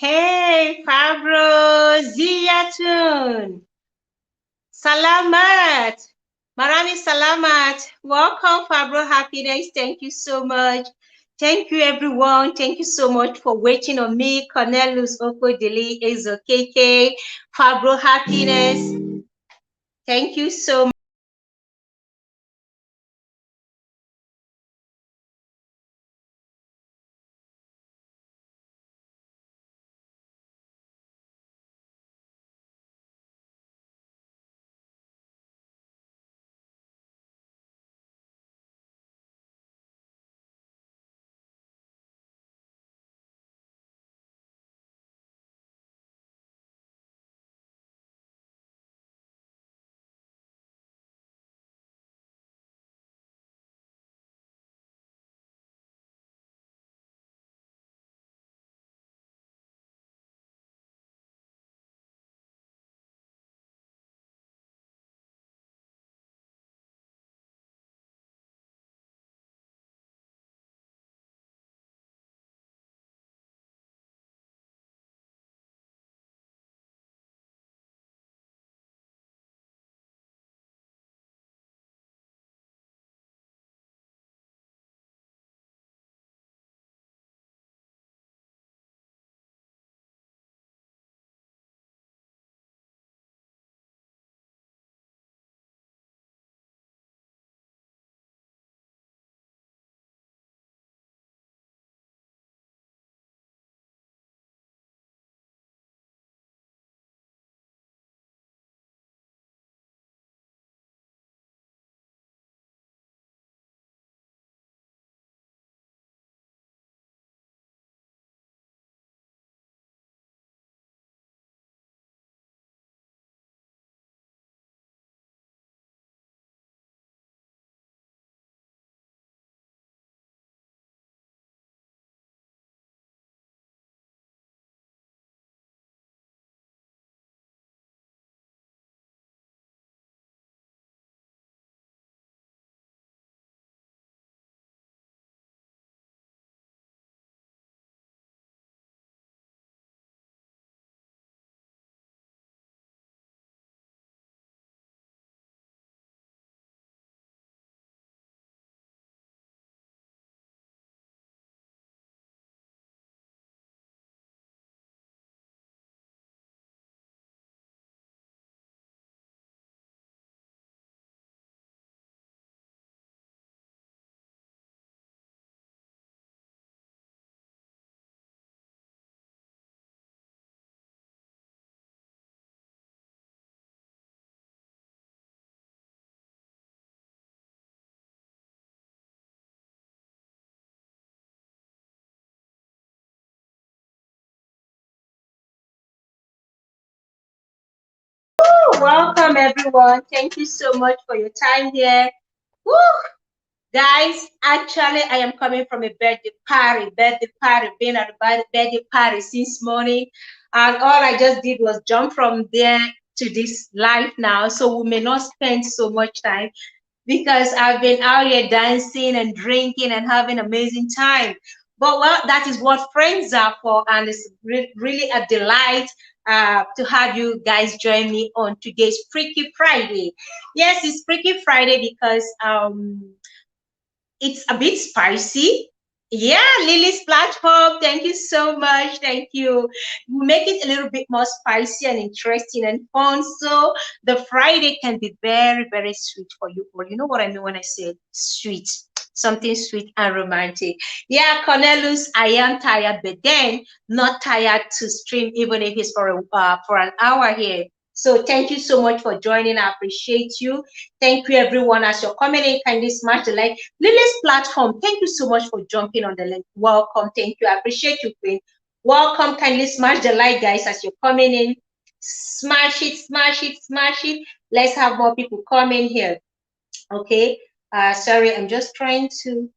Hey, Fabro, Ziyatun, Salamat, Marami Salamat. Welcome, Fabro Happiness. Thank you so much. Thank you, everyone. Thank you so much for waiting on me. Cornelius Okodili, Ezo KK, Fabro Happiness. Thank you so much. Welcome, everyone. Thank you so much for your time here. Woo! Guys, actually, I am coming from a birthday party, being at a birthday party since morning. And all I just did was jump from there to this live now. So we may not spend so much time because I've been out here dancing and drinking and having amazing time. But well, that is what friends are for, and it's really a delight to have you guys join me on today's Freaky Friday. Yes, it's Freaky Friday because it's a bit spicy. Yeah, Lily's platform. Thank you so much. Thank you. You make it a little bit more spicy and interesting and fun. So the Friday can be very, very sweet for you all. You know what I mean when I say sweet? Something sweet and romantic. Yeah, Cornelius, I am tired, but then not tired to stream, even if it's for an hour here. So thank you so much for joining. I appreciate you. Thank you, everyone. As you're coming in, kindly smash the like. Lily's platform, thank you so much for jumping on the link. Welcome. Thank you. I appreciate you, Queen. Welcome. Kindly smash the like, guys, as you're coming in. Smash it, smash it, smash it. Let's have more people come in here. Okay. Sorry, I'm just trying to.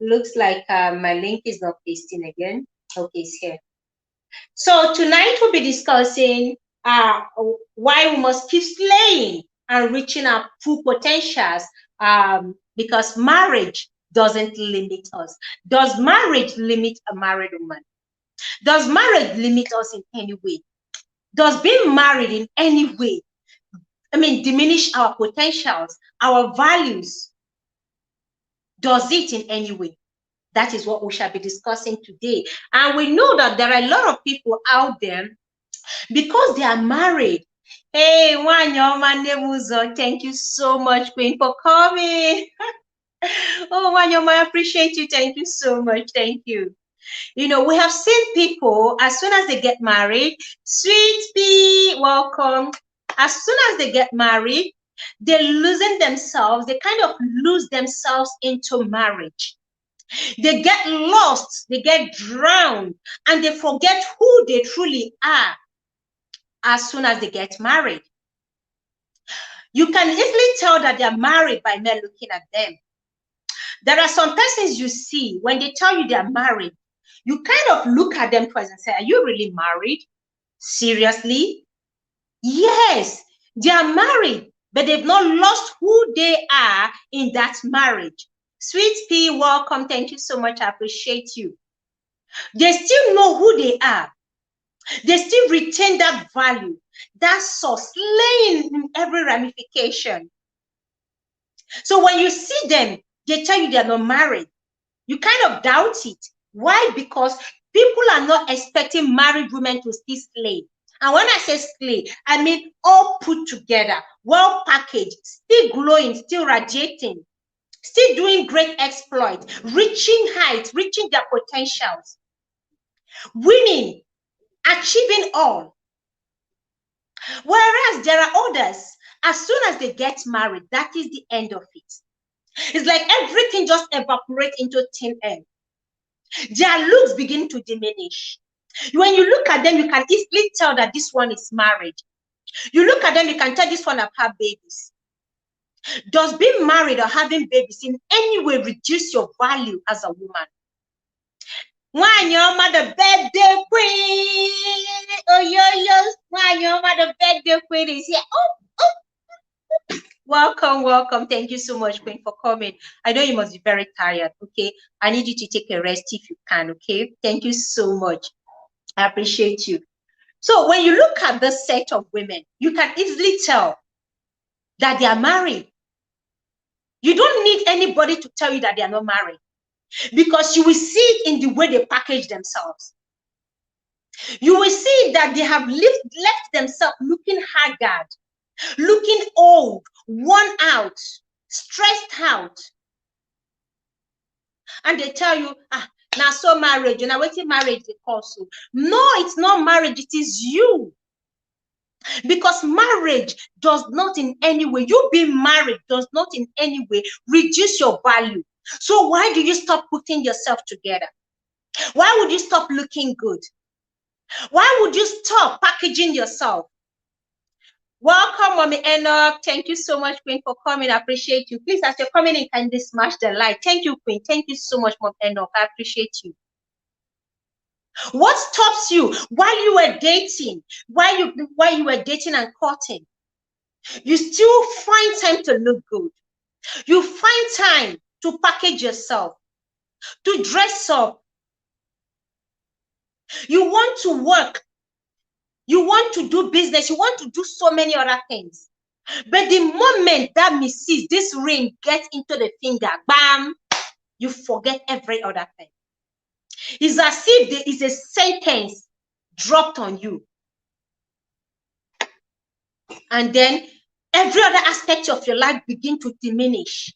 Looks like my link is not pasting again. Okay, it's here. So tonight we'll be discussing why we must keep slaying and reaching our full potentials, because marriage doesn't limit us. Does marriage limit a married woman? Does marriage limit us in any way? Does being married in any way, diminish our potentials, our values? Does it in any way? That is what we shall be discussing today. And we know that there are a lot of people out there, because they are married. Hey, Wanyoma Nemuzo, thank you so much, Queen, for coming. Oh, Wanyoma, I appreciate you. Thank you so much. Thank you. You know, we have seen people, as soon as they get married, sweet pea, welcome. As soon as they get married, they're losing themselves. They kind of lose themselves into marriage. They get lost, they get drowned, and they forget who they truly are as soon as they get married. You can easily tell that they're married by men looking at them. There are some persons you see, when they tell you they're married, you kind of look at them twice and say, are you really married? Seriously? Yes, they are married, but they've not lost who they are in that marriage. Sweet Pea, welcome. Thank you so much. I appreciate you. They still know who they are. They still retain that value, that source laying in every ramification. So when you see them, they tell you they're not married. You kind of doubt it. Why? Because people are not expecting married women to still slay. And when I say slay, I mean all put together, well packaged, still glowing, still radiating, still doing great exploits, reaching heights, reaching their potentials, winning, achieving all. Whereas there are others, as soon as they get married, that is the end of it. It's like everything just evaporates into thin air. Their looks begin to diminish. When you look at them, you can easily tell that this one is married. You look at them, you can tell this one have had babies. Does being married or having babies in any way reduce your value as a woman? Wanyoma, the birthday queen. Oh, yo, Wanyoma, the birthday queen is here. Oh. Welcome, welcome. Thank you so much, Queen, for coming. I know you must be very tired, okay? I need you to take a rest if you can, okay? Thank you so much. I appreciate you. So when you look at this set of women, you can easily tell that they are married. You don't need anybody to tell you that they are not married, because you will see it in the way they package themselves. You will see that they have left themselves looking haggard, looking old, worn out, stressed out. And they tell you, now so marriage, and I waiting marriage they also. No, it's not marriage, it is you. Because marriage does not in any way, you being married does not in any way reduce your value. So why do you stop putting yourself together? Why would you stop looking good? Why would you stop packaging yourself? Welcome, Mommy Enoch. Thank you so much, Queen, for coming. I appreciate you. Please, as you're coming in, kindly smash the like. Thank you, Queen. Thank you so much, Mom Enoch. I appreciate you. What stops you while you were dating, while you were dating and courting? You still find time to look good. You find time to package yourself, to dress up. You want to work. You want to do business. You want to do so many other things. But the moment that misses, this ring gets into the finger, bam, you forget every other thing. It's as if there is a sentence dropped on you. And then every other aspect of your life begin to diminish.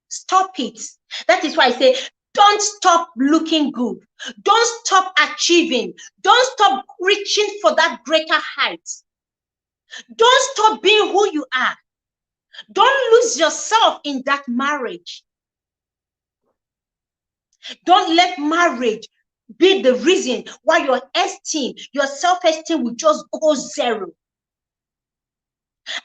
Stop it. That is why I say, don't stop looking good. Don't stop achieving. Don't stop reaching for that greater height. Don't stop being who you are. Don't lose yourself in that marriage. Don't let marriage be the reason why your esteem, your self-esteem will just go zero.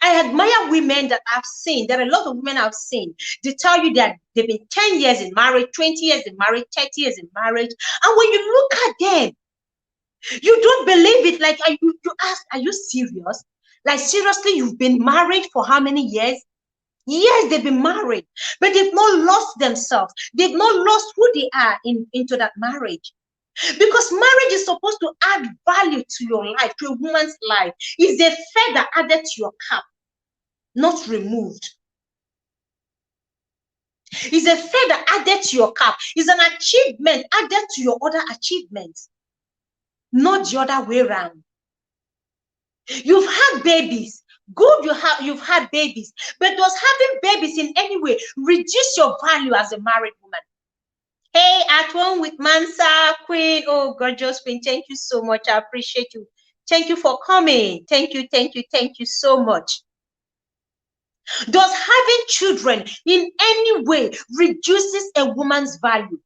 I admire women that I've seen. There are a lot of women I've seen. They tell you that they've been 10 years in marriage, 20 years in marriage, 30 years in marriage. And when you look at them, you don't believe it. Like, you ask, are you serious? Like, seriously, you've been married for how many years? Yes, they've been married, but they've not lost themselves. They've not lost who they are into that marriage. Because marriage is supposed to add value to your life, to a woman's life. It's a feather added to your cap, not removed. It's a feather added to your cap. It's an achievement added to your other achievements, not the other way around. You've had babies. Good, you've had babies, but does having babies in any way reduce your value as a married woman? Hey, at home with Mansa Queen. Oh, gorgeous Queen. Thank you so much. I appreciate you. Thank you for coming. Thank you, thank you, thank you so much. Does having children in any way reduces a woman's value?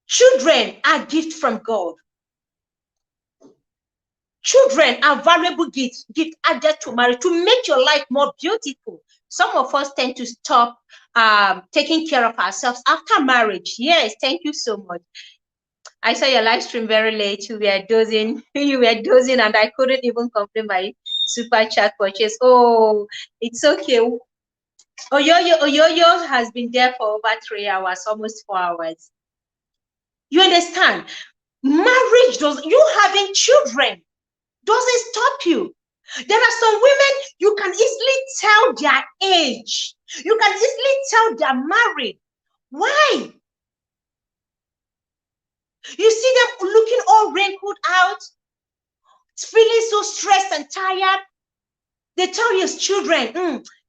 Children are gifts from God. Children are valuable gifts added to marriage to make your life more beautiful. Some of us tend to stop taking care of ourselves after marriage. Yes, thank you so much. I saw your live stream very late. You were dozing. You were dozing, and I couldn't even complete my super chat purchase. Oh, it's okay. Oyoyo has been there for over 3 hours, almost 4 hours. You understand? Marriage you having children doesn't stop you. There are some women you can easily tell their age. You can easily tell they're married. Why? You see them looking all wrinkled out, feeling so stressed and tired. They tell you it's children.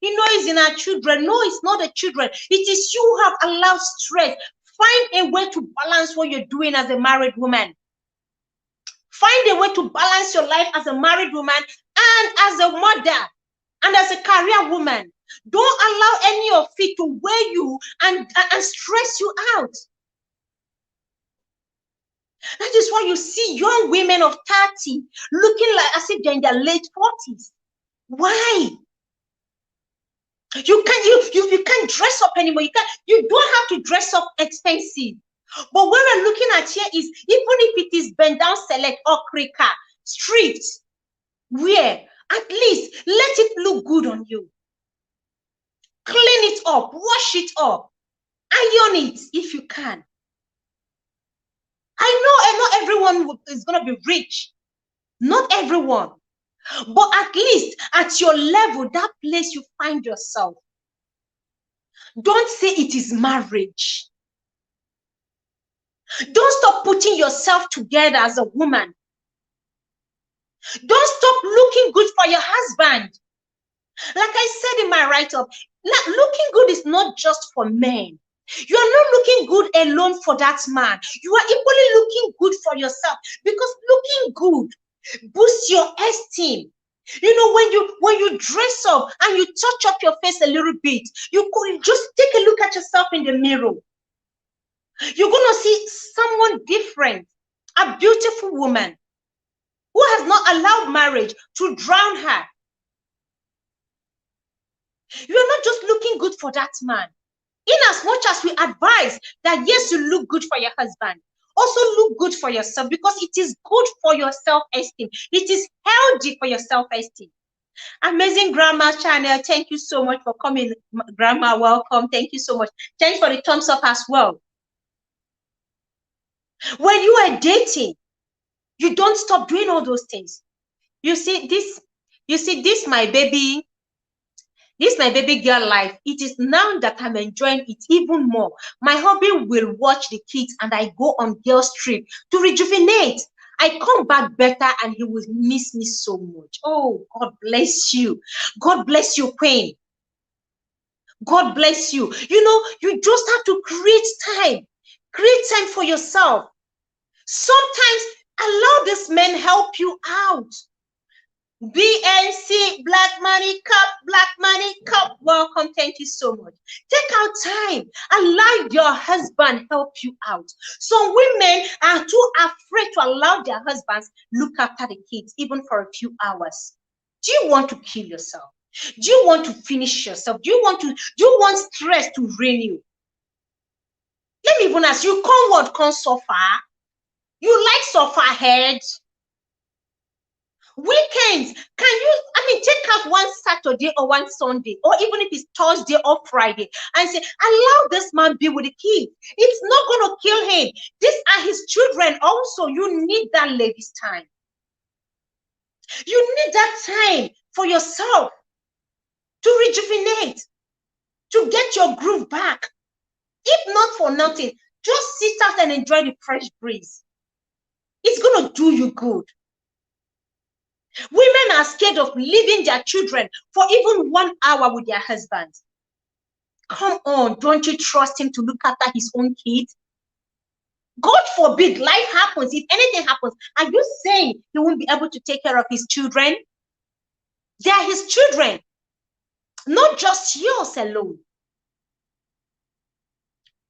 It's in our children. No, it's not the children. It is you who have allowed stress. Find a way to balance what you're doing as a married woman. Find a way to balance your life as a married woman and as a mother and as a career woman. Don't allow any of it to weigh you and stress you out. That is why you see young women of 30 looking like as if they're in their late 40s. Why? You can't dress up anymore. You don't have to dress up expensive. But what we're looking at here is, even if it is bend down select or krika, street wear, at least let it look good on you. Clean it up, wash it up, iron it if you can. I know not everyone is going to be rich. Not everyone. But at least at your level, that place you find yourself. Don't say it is marriage. Don't stop putting yourself together as a woman. Don't stop looking good for your husband. Like I said in my write-up, looking good is not just for men. You are not looking good alone for that man. You are equally looking good for yourself, because looking good boosts your esteem. When you dress up and you touch up your face a little bit, you could just take a look at yourself in the mirror. You're going to see someone different, a beautiful woman who has not allowed marriage to drown her. You're not just looking good for that man. In as much as we advise that, yes, you look good for your husband, also look good for yourself, because it is good for your self-esteem. It is healthy for your self-esteem. Amazing Grandma channel, thank you so much for coming. Grandma, welcome. Thank you so much. Thanks for the thumbs up as well. When you are dating, you don't stop doing all those things. You see this my baby girl life. It is now that I'm enjoying it even more. My hubby will watch the kids and I go on girls trip to rejuvenate. I come back better and he will miss me so much. Oh, God bless you. God bless you, Queen. God bless you. You just have to create time. Create time for yourself. Sometimes allow this man help you out. BNC, Black Money Cup, welcome. Thank you so much. Take out time. Allow your husband help you out. Some women are too afraid to allow their husbands look after the kids, even for a few hours. Do you want to kill yourself? Do you want to finish yourself? Do you want stress to ruin you? Let me even ask you, come so far? You like suffer head. Weekends, can you, take out one Saturday or one Sunday, or even if it's Thursday or Friday, and say, allow this man be with the kids. It's not going to kill him. These are his children also. You need that lady's time. You need that time for yourself to rejuvenate, to get your groove back. If not for nothing, just sit out and enjoy the fresh breeze. It's going to do you good. Women are scared of leaving their children for even 1 hour with their husbands. Come on, don't you trust him to look after his own kids? God forbid life happens. If anything happens, are you saying he won't be able to take care of his children? They are his children, not just yours alone.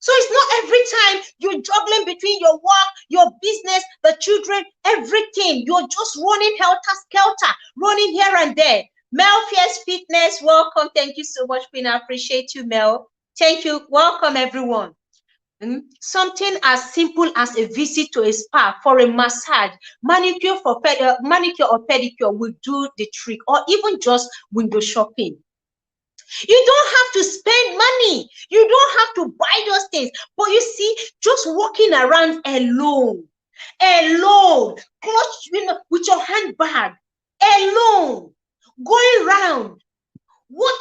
So it's not every time you're juggling between your work, your business, the children, everything. You're just running helter-skelter, running here and there. Mel Fierce Fitness, welcome. Thank you so much, Queen. I appreciate you, Mel. Thank you. Welcome, everyone. Something as simple as a visit to a spa for a massage, manicure or pedicure will do the trick, or even just window shopping. You don't have to spend money. You don't have to buy those things. But you see, just walking around alone, close, with your handbag, alone, going around.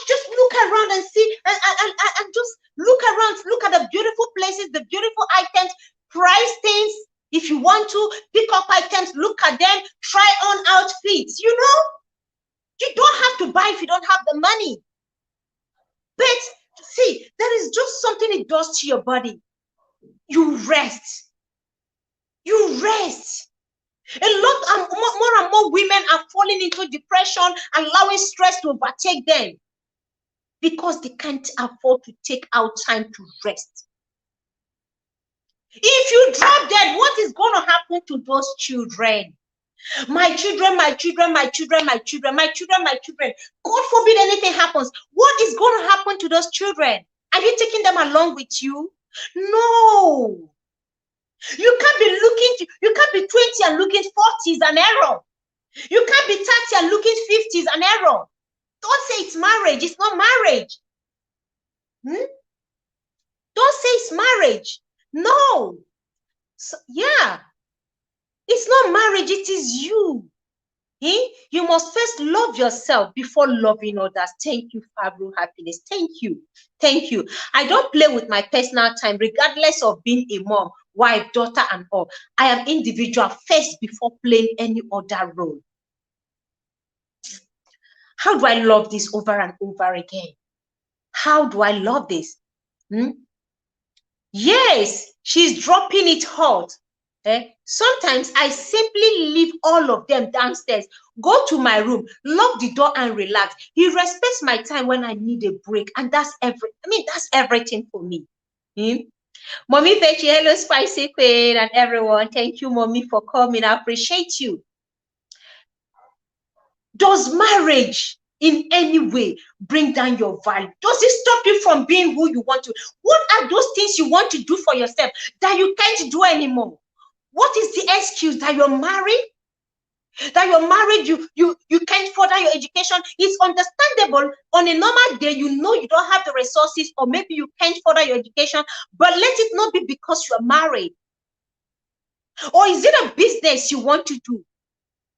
Just look around and see, and just look around, look at the beautiful places, the beautiful items, price things. If you want to pick up items, look at them, try on outfits. You don't have to buy if you don't have the money. But see, there is just something it does to your body. You rest. You rest. A lot more and more women are falling into depression, allowing stress to overtake them because they can't afford to take out time to rest. If you drop dead, what is going to happen to those children? My children, my children, my children, my children, my children, my children. God forbid anything happens. What is going to happen to those children? Are you taking them along with you? No. You can't be 20 and looking 40 is an error. You can't be 30 and looking 50 is an error. Don't say it's marriage. It's not marriage. Don't say it's marriage. No. So, yeah. It's not marriage. It is you. You must first love yourself before loving others. Thank you, Fabio Happiness. Thank you. Thank you. I don't play with my personal time, regardless of being a mom, wife, daughter, and all. I am individual first before playing any other role. How do I love this over and over again? How do I love this? Yes, she's dropping it hot. Sometimes I simply leave all of them downstairs, go to my room, lock the door and relax. He respects my time when I need a break, and that's everything for me. Mommy Betty, hello Spicy Queen and everyone. Thank you, Mommy, for coming. I appreciate you. Does marriage in any way bring down your value? Does it stop you from being who you want to? What are those things you want to do for yourself that you can't do anymore? What is the excuse? That you're married? That you're married, you can't further your education? It's understandable. On a normal day, you don't have the resources, or maybe you can't further your education, but let it not be because you're married. Or is it a business you want to do?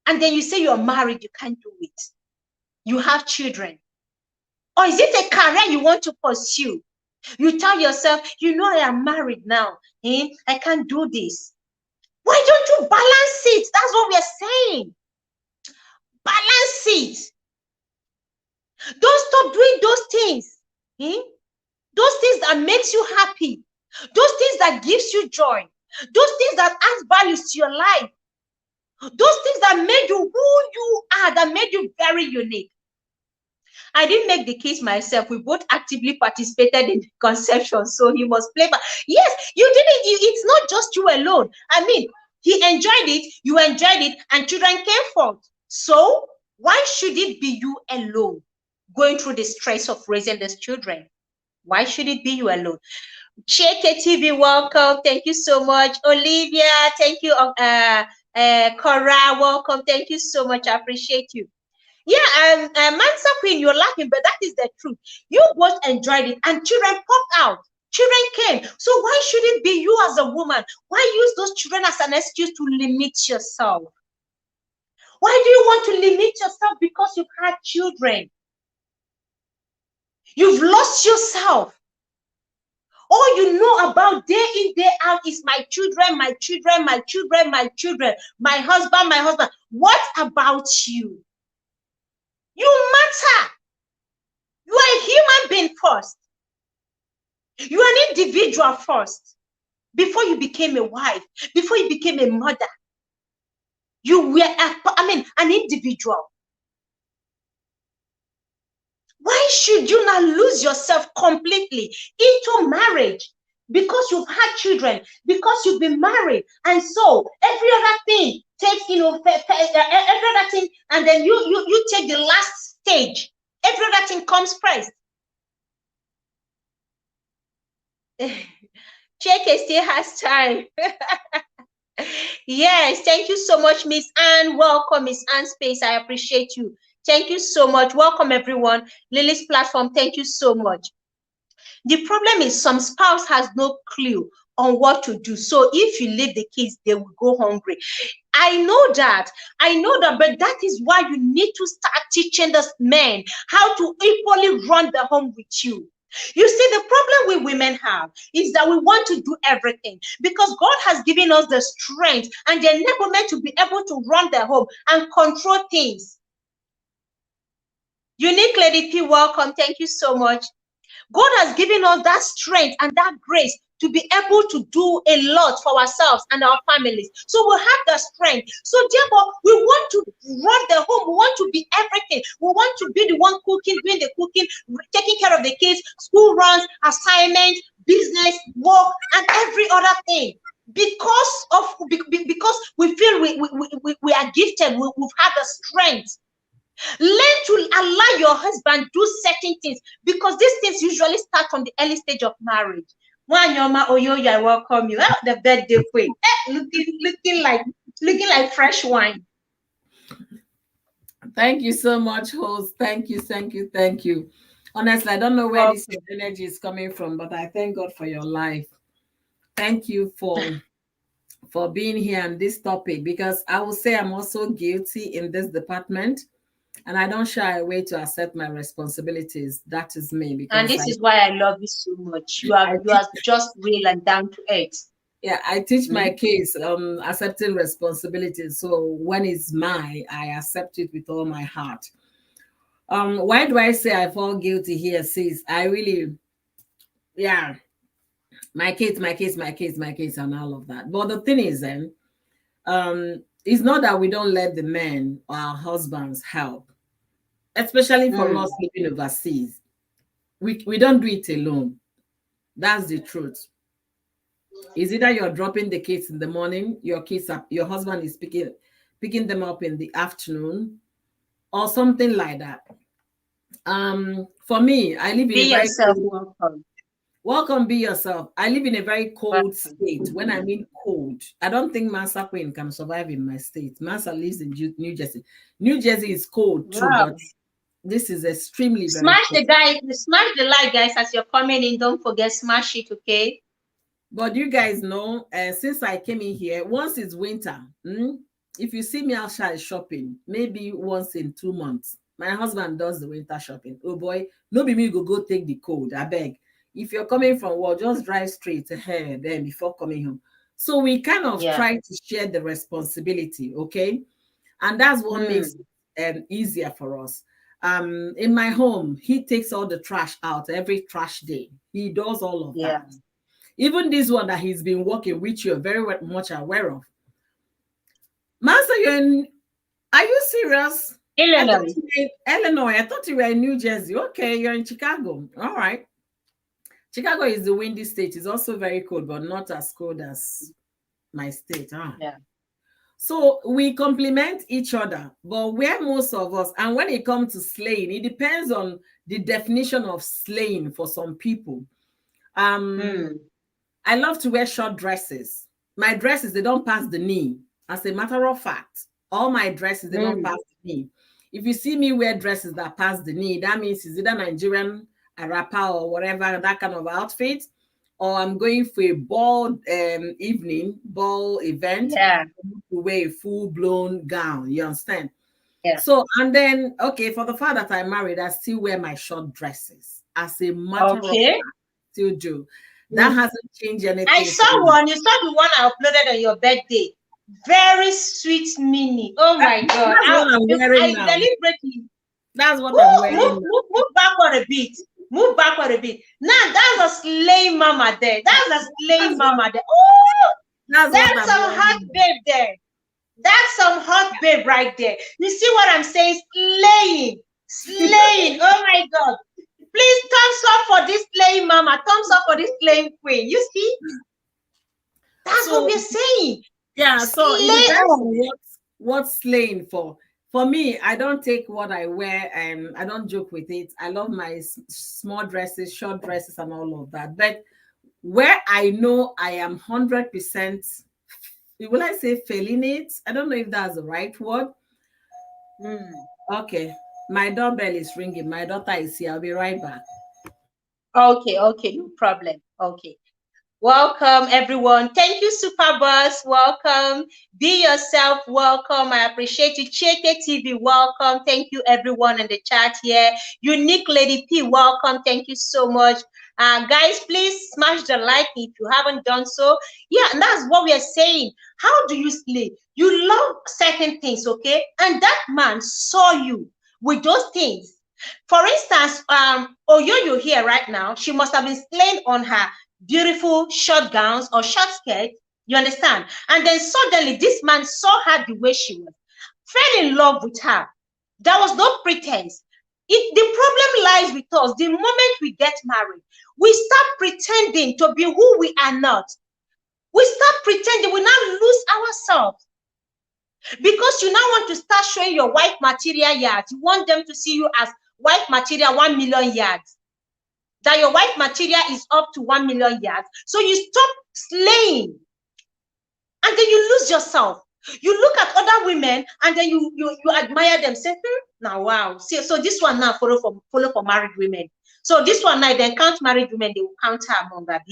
And then you say you're married, you can't do it. You have children. Or is it a career you want to pursue? You tell yourself, I am married now. I can't do this. Why don't you balance it? That's what we're saying. Balance it. Don't stop doing those things. Those things that makes you happy. Those things that gives you joy. Those things that adds values to your life. Those things that made you who you are, that made you very unique. I didn't make the kids myself. We both actively participated in the conception, so he must play. But yes, you didn't. It's not just you alone. He enjoyed it, you enjoyed it, and children came forth. So why should it be you alone going through the stress of raising these children? Why should it be you alone? Cheke TV, welcome. Thank you so much. Olivia, thank you. Cora, welcome. Thank you so much. I appreciate you. Yeah, Mansa Queen, you're laughing, but that is the truth. You both enjoyed it, and children popped out. Children came. So why should it be you as a woman? Why use those children as an excuse to limit yourself? Why do you want to limit yourself because you've had children? You've lost yourself. All you know about day in, day out is my children, my children, my children, my children, my husband, my husband. What about you? You matter. You are a human being first. You are an individual first. Before you became a wife, before you became a mother, you were an individual. Why should you not lose yourself completely into marriage? Because you've had children, because you've been married, and so every other thing takes, every other thing, and then you take the last stage. Every other thing comes first. Cheke still has time. Yes, thank you so much, Miss Anne. Welcome, Miss Anne Space. I appreciate you. Thank you so much. Welcome, everyone. Lily's platform, thank you so much. The problem is some spouse has no clue on what to do. So if you leave the kids, they will go hungry. I know that, but that is why you need to start teaching the men how to equally run the home with you. You see, the problem we women have is that we want to do everything because God has given us the strength and the enablement to be able to run the home and control things. Unique Lady P, welcome. Thank you so much. God has given us that strength and that grace to be able to do a lot for ourselves and our families. So we have the strength. So therefore, we want to run the home. We want to be everything. We want to be the one cooking, doing the cooking, taking care of the kids, school runs, assignments, business, work, and every other thing. Because we feel we are gifted, we've had the strength. Learn to allow your husband do certain things because these things usually start from the early stage of marriage. Wanyoma Oyoyo, I welcome you. Oh, the birthday queen, looking like fresh wine. Thank you so much, host. Thank you. Honestly, I don't know where this energy is coming from, but I thank God for your life. Thank you for being here on this topic because I will say I'm also guilty in this department. And I don't shy away to accept my responsibilities. That is me. Because and this is why I love you so much. You are just real and down to earth. Yeah, I teach my kids accepting responsibilities. So when it's mine, I accept it with all my heart. Why do I say I fall guilty here, sis? I really, yeah, my kids, and all of that. But the thing is, then, it's not that we don't let the men or our husbands help, especially for us living overseas. We don't do it alone. That's the truth. Is either you're dropping the kids in the morning, your husband is picking them up in the afternoon, or something like that. For me, I live in be a very yourself. Welcome, be yourself. I live in a very cold state. When I mean cold, I don't think Mansa Queen can survive in my state. Mansa lives in New Jersey. New Jersey is cold too, but this is extremely smash the like, guys, as you're coming in. Don't forget, smash it, okay? But you guys know, since I came in here, once it's winter, if you see me outside shopping, maybe once in 2 months, my husband does the winter shopping. Oh boy, no be me go take the cold, I beg. If you're coming from work, just drive straight ahead then before coming home. So we kind of try to share the responsibility, okay? And that's what makes it easier for us. In my home, he takes all the trash out every trash day. He does all of that. Even this one that he's been working, which you're very much aware of. Master, are you serious? Illinois. I thought you were in New Jersey. Okay, you're in Chicago. All right. Chicago is the windy state. It's also very cold, but not as cold as my state. Yeah. So we complement each other, but where most of us, and when it comes to slaying, it depends on the definition of slaying for some people. Um, I love to wear short dresses. My dresses, they don't pass the knee. As a matter of fact, all my dresses, they don't pass the knee. If you see me wear dresses that pass the knee, that means it's either Nigerian, a wrapper or whatever, that kind of outfit, or I'm going for a ball ball event, Yeah. to wear a full-blown gown. You understand? Yeah. So, and then, okay, for the fact that I married, I still wear my short dresses. As a matter of Okay. fact, still do. That hasn't changed anything. I saw one. You saw the one I uploaded on your birthday. Very sweet mini. Oh my God. That's what I'm wearing now. Deliberately. That's what I'm wearing. Move backward a bit. Move backward a bit. Now that's a slay mama there. That's a slay mama there. Oh, that's some hot babe there. That's some hot babe right there. You see what I'm saying? Slaying. Slaying. Oh my God. Please thumbs up for this slaying mama. Thumbs up for this slaying queen. You see? That's what we're saying. Yeah, so it depends on what's slaying for. For me, I don't take what I wear and I don't joke with it. I love my small dresses, short dresses, and all of that. But where I know I am 100%, will I say failing it? I don't know if that's the right word. Okay, my doorbell is ringing. My daughter is here. I'll be right back. Okay, no problem. Okay. Welcome, everyone. Thank you, Superbus. Welcome. Be yourself. Welcome. I appreciate you. Cheke TV, welcome. Thank you, everyone in the chat here. Unique Lady P, welcome. Thank you so much. Guys, please smash the like if you haven't done so. Yeah, and that's what we are saying. How do you sleep? You love certain things, okay? And that man saw you with those things. For instance, Oyoyo here right now, she must have been slaying on her beautiful short gowns or short skirts, you understand? And then suddenly this man saw her the way she was, fell in love with her. There was no pretense. The problem lies with us. The moment we get married, we start pretending to be who we are not. We start pretending, we now lose ourselves. Because you now want to start showing your white material yards. You want them to see you as white material 1 million yards. That your white material is up to 1 million yards. So you stop slaying. And then you lose yourself. You look at other women and then you admire them. Say, now wow. See, so this one now follow for married women. So this one now, then count married women, they will count her among that.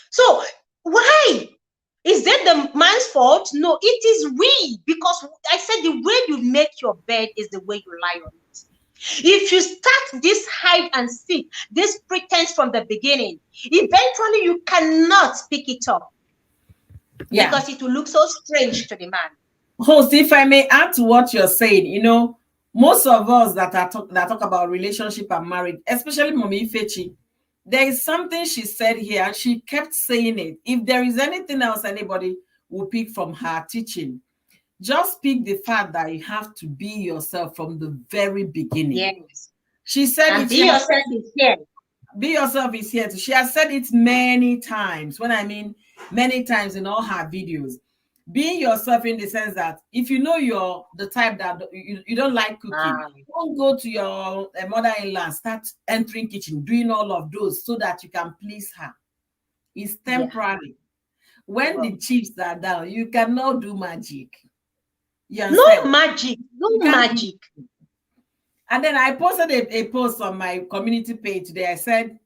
So why? Is that the man's fault? No, it is we. Because I said the way you make your bed is the way you lie on it. If you start this hide and seek, this pretense from the beginning, eventually you cannot pick it up. Yeah. Because it will look so strange to the man. Host, if I may add to what you're saying, you know, most of us that talk about relationship and marriage, especially Mommy Fechi, there is something she said here, and she kept saying it. If there is anything else anybody will pick from her teaching, just pick the fact that you have to be yourself from the very beginning. Yes. She said and be yourself is here. Be yourself is here. She has said it many times. When I mean many times in all her videos. Being yourself in the sense that if you know you're the type that you don't like cooking, don't go to your mother-in-law and start entering kitchen, doing all of those so that you can please her. It's temporary. When the chips are down, you cannot do magic. No magic. No magic. And then I posted a post on my community page today. I said,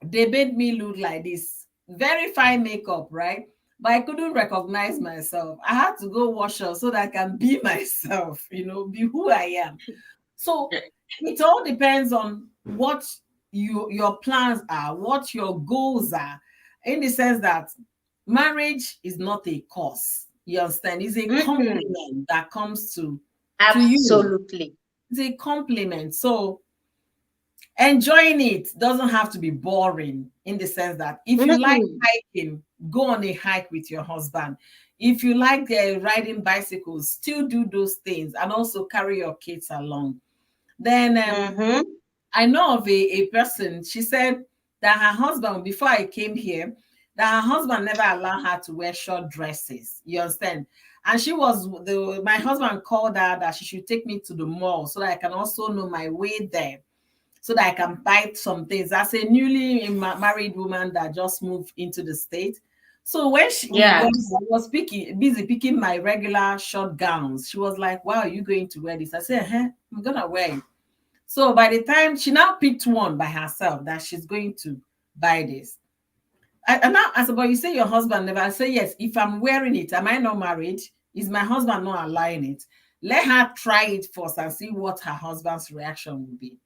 they made me look like this. Very fine makeup, right? But I couldn't recognize myself. I had to go wash up so that I can be myself, you know, be who I am. So it all depends on what your plans are, what your goals are, in the sense that marriage is not a course. You understand? It's a compliment that comes to you. Absolutely. It's a compliment. So enjoying it doesn't have to be boring, in the sense that if you like hiking, go on a hike with your husband. If you like riding bicycles, still do those things and also carry your kids along. Then I know of a person, she said that her husband, before I came here, that her husband never allowed her to wear short dresses. You understand? And my husband called her that she should take me to the mall so that I can also know my way there. so that I can buy some things. As a newly married woman that just moved into the state. So when we got, Yes. I was busy picking my regular short gowns. She was like, "Wow, are you going to wear this?" I said, I'm gonna wear it. So by the time she now picked one by herself that she's going to buy this. And now I said, "But you say your husband never." I say, "Yes, if I'm wearing it, am I not married? Is my husband not allowing it? Let her try it first and see what her husband's reaction will be."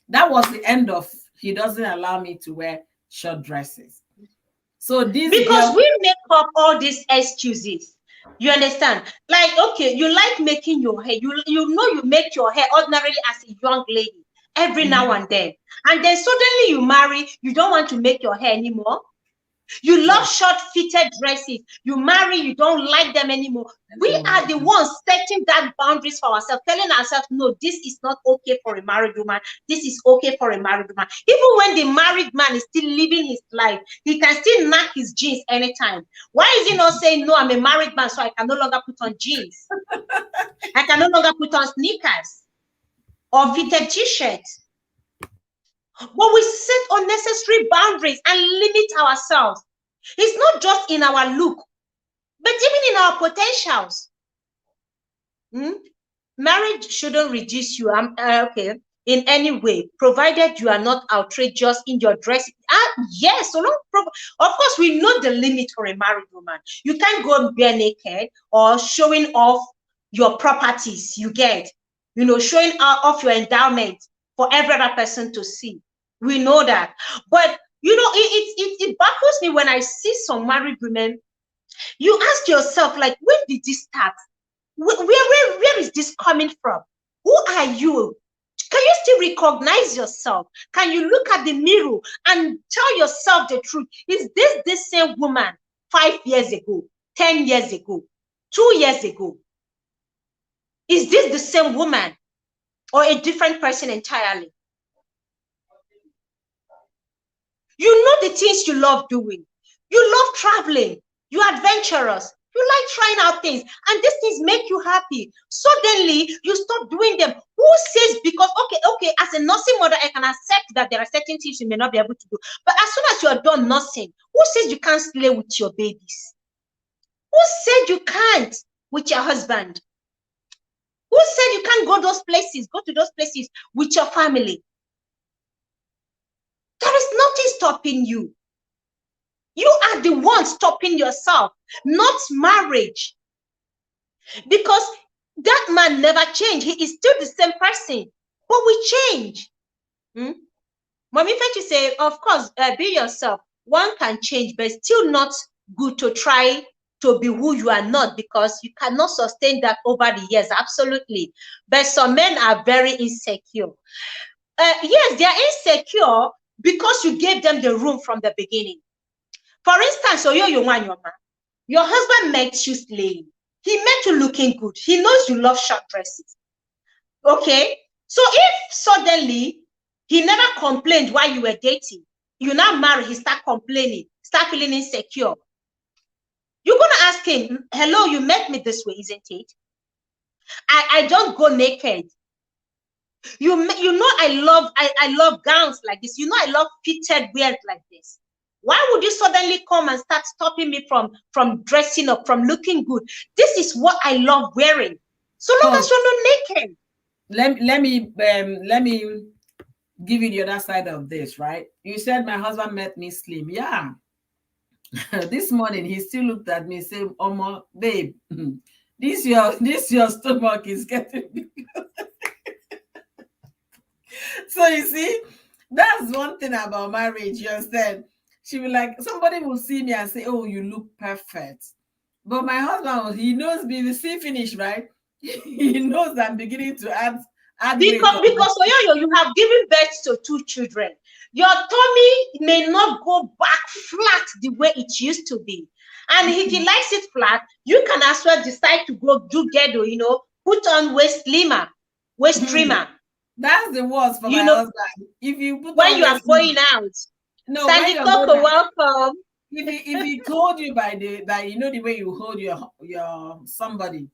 That was the end of, he doesn't allow me to wear short dresses. So this Because girl, we make up all these excuses. You understand? Like, okay, you like making your hair. You know you make your hair ordinarily as a young lady every now and then. And then suddenly you marry, you don't want to make your hair anymore. You love short fitted dresses. You marry, you don't like them anymore. We are the ones setting that boundaries for ourselves, telling ourselves, no, this is not okay for a married woman. This is okay for a married woman. Even when the married man is still living his life, he can still knock his jeans anytime. Why is he not saying, no, I'm a married man, so I can no longer put on jeans? I can no longer put on sneakers or fitted t-shirts. But we set unnecessary boundaries and limit ourselves. It's not just in our look, but even in our potentials. Marriage shouldn't reduce you okay, in any way, provided you are not outrageous in your dress. Yes, so long, of course, we know the limit for a married woman. You can't go bare naked or showing off your properties you get, showing off your endowment for every other person to see. We know that. But it baffles me when I see some married women. You ask yourself, like, when did this start? Where is this coming from? Who are you? Can you still recognize yourself? Can you look at the mirror and tell yourself the truth? Is this the same woman 5 years ago, 10 years ago, 2 years ago? Is this the same woman or a different person entirely? You know the things you love doing. You love traveling. You're adventurous. You like trying out things, and these things make you happy. Suddenly, you stop doing them. Who says, because, okay, as a nursing mother, I can accept that there are certain things you may not be able to do. But as soon as you are done nursing, who says you can't slay with your babies? Who said you can't with your husband? Who said you can't go to those places with your family? There is nothing stopping you. You are the one stopping yourself, not marriage. Because that man never changed. He is still the same person, but we change. Mommy Fetchy say, of course, be yourself. One can change, but it's still not good to try to be who you are not, because you cannot sustain that over the years. Absolutely. But some men are very insecure. Yes, they are insecure because you gave them the room from the beginning. For instance, your husband met you slaying. He met you looking good. He knows you love short dresses. Okay? So if suddenly he never complained while you were dating, you now marry, he start complaining, start feeling insecure. You're going to ask him, hello, you met me this way, isn't it? I don't go naked. You know I love gowns like this. You know I love fitted wears like this. Why would you suddenly come and start stopping me from dressing up, from looking good? This is what I love wearing. So long as you're not naked. Let me give you the other side of this, right? You said my husband met me slim. Yeah. This morning he still looked at me and said, "Omo, babe, this your stomach is getting big." So you see, that's one thing about marriage. You understand? She will, like, somebody will see me and say, "Oh, you look perfect." But my husband, he knows me, the see finish, right? He knows I'm beginning to add because Oyoyo, you have given birth to 2 children. Your tummy may not go back flat the way it used to be. And if he likes it flat, you can as well decide to go do ghetto, put on waist trimmer. That's the worst for my husband. If you put when you are going out, no, Sandy Coco, welcome. If he told you by the way you hold your somebody,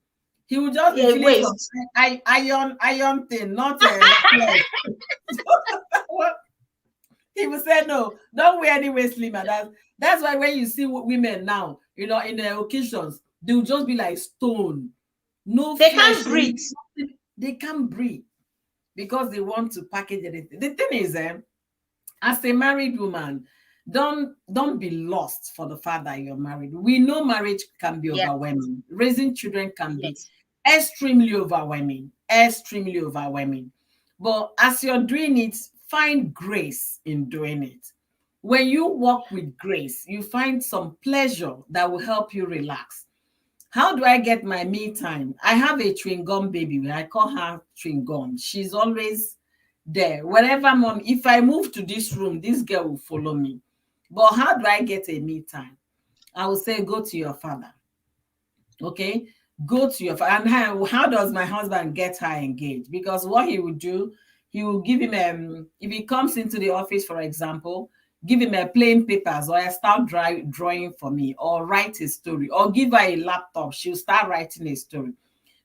he will just be feeling some iron thing, not He will say, no, don't wear any waist slimmer. That's why when you see women now, in the occasions, they'll just be like stone. No They flesh. can't breathe. They can't breathe because they want to package anything. The thing is, as a married woman, don't be lost for the fact that you're married. We know marriage can be overwhelming. Raising children can be extremely overwhelming. But as you're doing it, find grace in doing it. When you walk with grace, you find some pleasure that will help you relax. How do I get my me time? I have a chewing gum baby. I call her chewing gum. She's always there. Wherever mom, if I move to this room, this girl will follow me. But how do I get a me time? I will say, go to your father. Okay? Go to your father. And how does my husband get her engaged? Because what he would do, he will give him, if he comes into the office, for example, give him a plain papers, or I start drawing for me, or write a story, or give her a laptop. She'll start writing a story.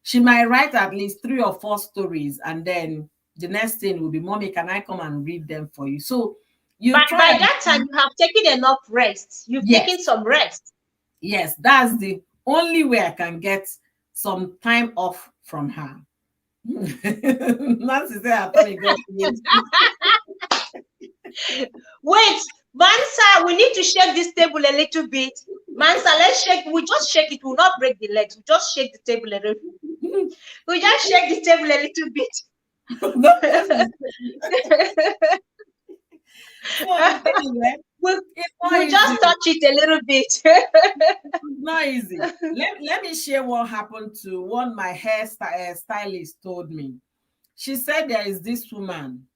She might write at least 3 or 4 stories, and then the next thing will be, mommy, can I come and read them for you? So by that time, you have taken enough rest. You've taken some rest. Yes, that's the only way I can get some time off from her. Nancy said, I thought it got Wait, Mansa, we need to shake this table a little bit. Mansa, let's shake. We just shake it. We'll not break the legs. We just shake the table a little bit. We just shake the table a little bit. We'll just touch it a little bit. It's not easy. Let me share what happened to one my hairstylist told me. She said there is this woman.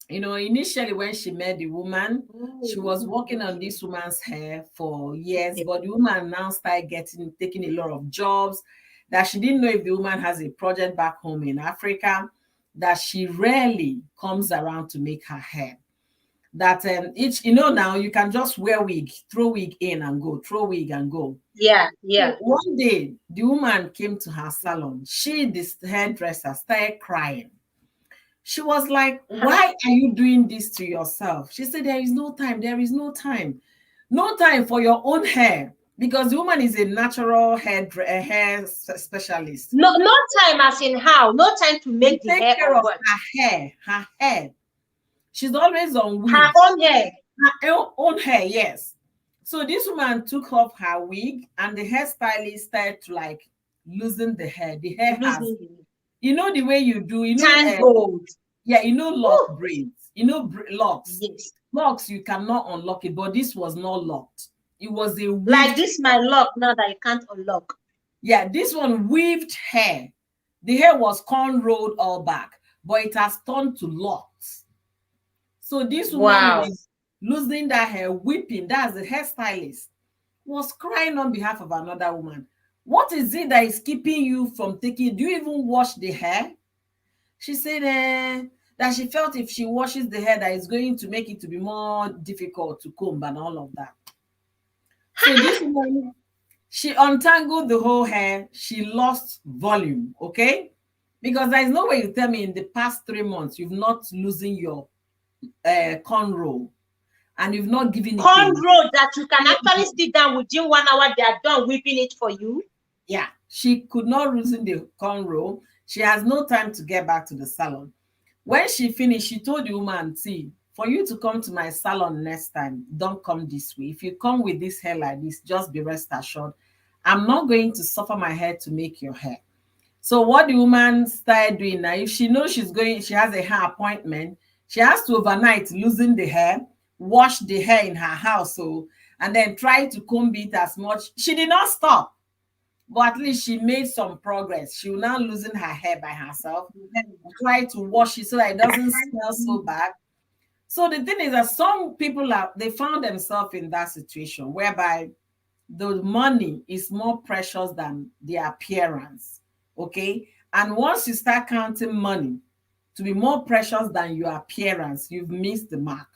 Initially when she met the woman, she was working on this woman's hair for years, but the woman now started taking a lot of jobs, that she didn't know if the woman has a project back home in Africa, that she rarely comes around to make her hair. That now you can just wear wig, throw wig in and go, throw wig and go. Yeah. So one day, the woman came to her salon. This hairdresser, started crying. She was like, why are you doing this to yourself? She said, there is no time. There is no time. No time for your own hair, because the woman is a natural hair specialist. No time as in how? No time to make the hair care of her hair. She's always on wig. Her own hair. Her own hair, yes. So this woman took off her wig, and the hairstylist started to loosen the hair. The hair has, the way you do, tangled. Lock braids. Locks. Yes. Locks, you cannot unlock it, but this was not locked. It was a weaved, like this, my lock now that you can't unlock. Yeah, this one weaved hair. The hair was cornrowed all back, but it has turned to locks. So this woman is losing that hair, weeping. That's the hairstylist. Was crying on behalf of another woman. What is it that is keeping you from taking? Do you even wash the hair? She said that she felt if she washes the hair, that is going to make it to be more difficult to comb and all of that. So this woman, she untangled the whole hair. She lost volume, okay? Because there is no way you tell me in the past 3 months you've not losing your cornrow, and you've not given cornrow that you can actually sit down within 1 hour. They are done whipping it for you. Yeah, she could not loosen the cornrow. She has no time to get back to the salon. When she finished, she told the woman, see, for you to come to my salon next time, don't come this way. If you come with this hair like this, just be rest assured, I'm not going to suffer my hair to make your hair. So what the woman started doing now, if she knows she has a hair appointment, she has to overnight loosen the hair, wash the hair in her house, and then try to comb it as much. She did not stop, but at least she made some progress. She will now loosen her hair by herself and try to wash it so that it doesn't smell so bad. So the thing is that some people they found themselves in that situation whereby the money is more precious than the appearance. Okay. And once you start counting money to be more precious than your appearance, you've missed the mark.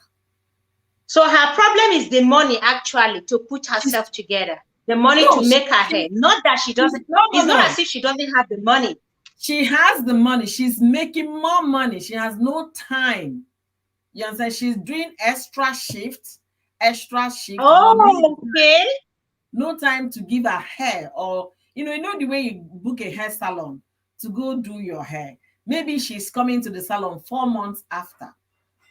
So her problem is the money, actually, to put herself together. The money to make her hair. Not that she doesn't. It's not as if she doesn't have the money. She has the money. She's making more money. She has no time You understand? She's doing extra shift, Oh, okay. no time to give her hair, or you know the way you book a hair salon to go do your hair. Maybe she's coming to the salon 4 months after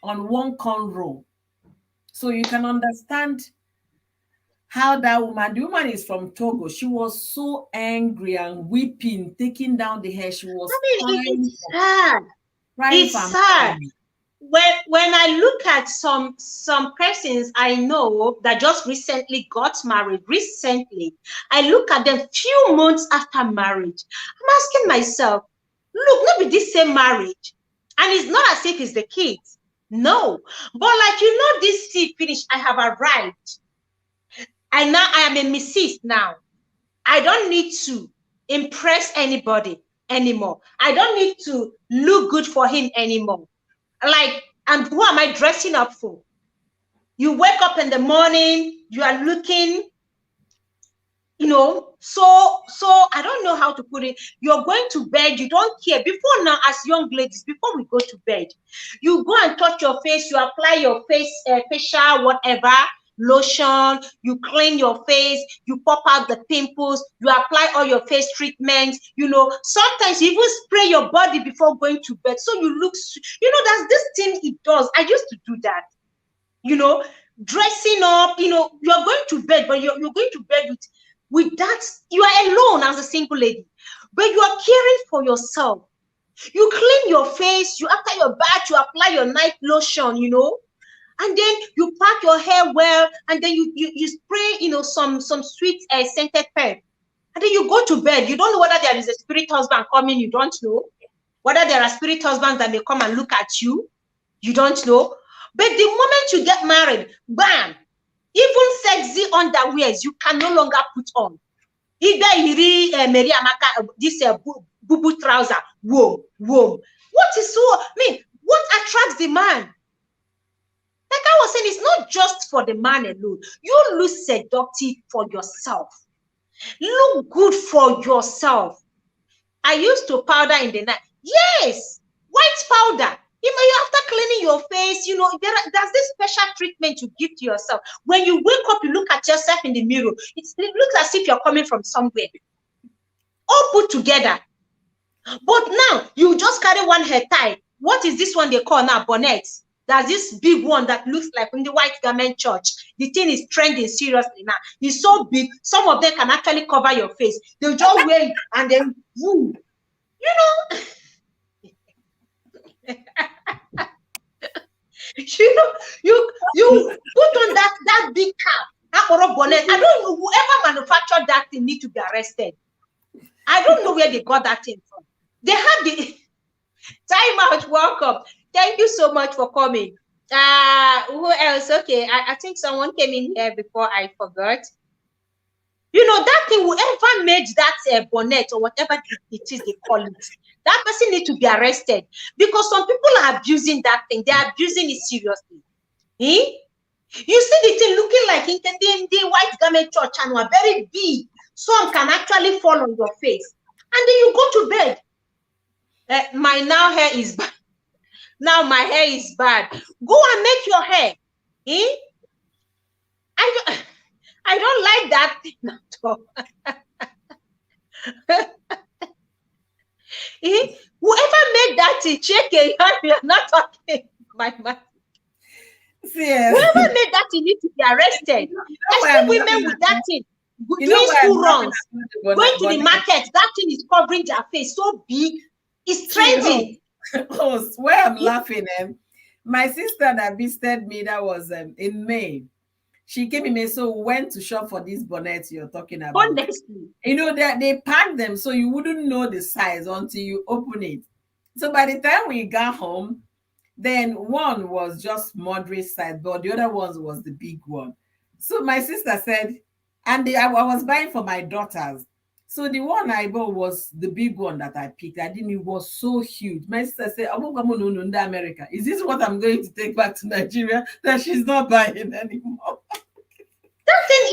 on one cornrow. So you can understand how that woman, the woman is from Togo. She was so angry and weeping, taking down the hair. She was I mean, crying, it's sad. crying It's for sad. me. When I look at some persons I know that just recently got married, I look at them few months after marriage. I'm asking myself, look, not with this same marriage, and it's not as if it's the kids. No, but like this seed finish, I have arrived. And now I am a Mrs. now. I don't need to impress anybody anymore. I don't need to look good for him anymore. Like, and who am I dressing up for? You wake up in the morning, you are looking, so I don't know how to put it. You're going to bed, you don't care. Before now, as young ladies, before we go to bed, you go and touch your face, you apply your face, facial, whatever, lotion, you clean your face, you pop out the pimples, you apply all your face treatments, sometimes you even spray your body before going to bed. So you look, that's this thing it does. I used to do that, dressing up, you're going to bed, but you're going to bed with that, you are alone as a single lady, but you are caring for yourself. You clean your face, you after your bath, you apply your night lotion, and then you pack your hair well, and then you spray, some sweet scented perfume, and then you go to bed. You don't know whether there is a spirit husband coming. You don't know whether there are spirit husbands that may come and look at you. You don't know. But the moment you get married, bam, even sexy underwears you can no longer put on. Either you read Mary Amaka, this boo trouser, whoa. What is what attracts the man? Like I was saying, it's not just for the man alone. You look seductive for yourself. Look good for yourself. I used to powder in the night. Yes, white powder. After cleaning your face, there's this special treatment you give to yourself. When you wake up, you look at yourself in the mirror. It looks as if you're coming from somewhere. All put together. But now, you just carry one hair tie. What is this one they call now? Bonnet. There's this big one that looks like in the white garment church. The thing is trending seriously now. It's so big. Some of them can actually cover your face. They'll just wear it and then boom. You put on that big cap, that bonnet. I don't know, whoever manufactured that thing need to be arrested. I don't know where they got that thing from. They have the time out. Welcome. Thank you so much for coming. Who else? Okay, I think someone came in here before I forgot. That thing, whoever made that bonnet or whatever it is they call it, that person need to be arrested, because some people are abusing that thing. They are abusing it seriously. You see the thing looking like in the white garment church and were very big. Some can actually fall on your face. And then you go to bed. My now hair is bad. Now my hair is bad. Go and make your hair. I don't like that thing at all. Whoever made that thing, check it. You're not talking my mind. Whoever made that thing needs to be arrested. I see women with that thing doing school runs, going to the market. That thing is covering their face so big. It's trending. Where I'm laughing, my sister that visited me, that was in May. She came in May, so we went to shop for these bonnets you're talking about. Honestly. They packed them so you wouldn't know the size until you open it. So by the time we got home, then one was just moderate size, but the other one was the big one. So my sister said, and I was buying for my daughters. So the one I bought was the big one that I picked. It was so huge. My sister said, America. Is this what I'm going to take back to Nigeria that she's not buying anymore? That thing,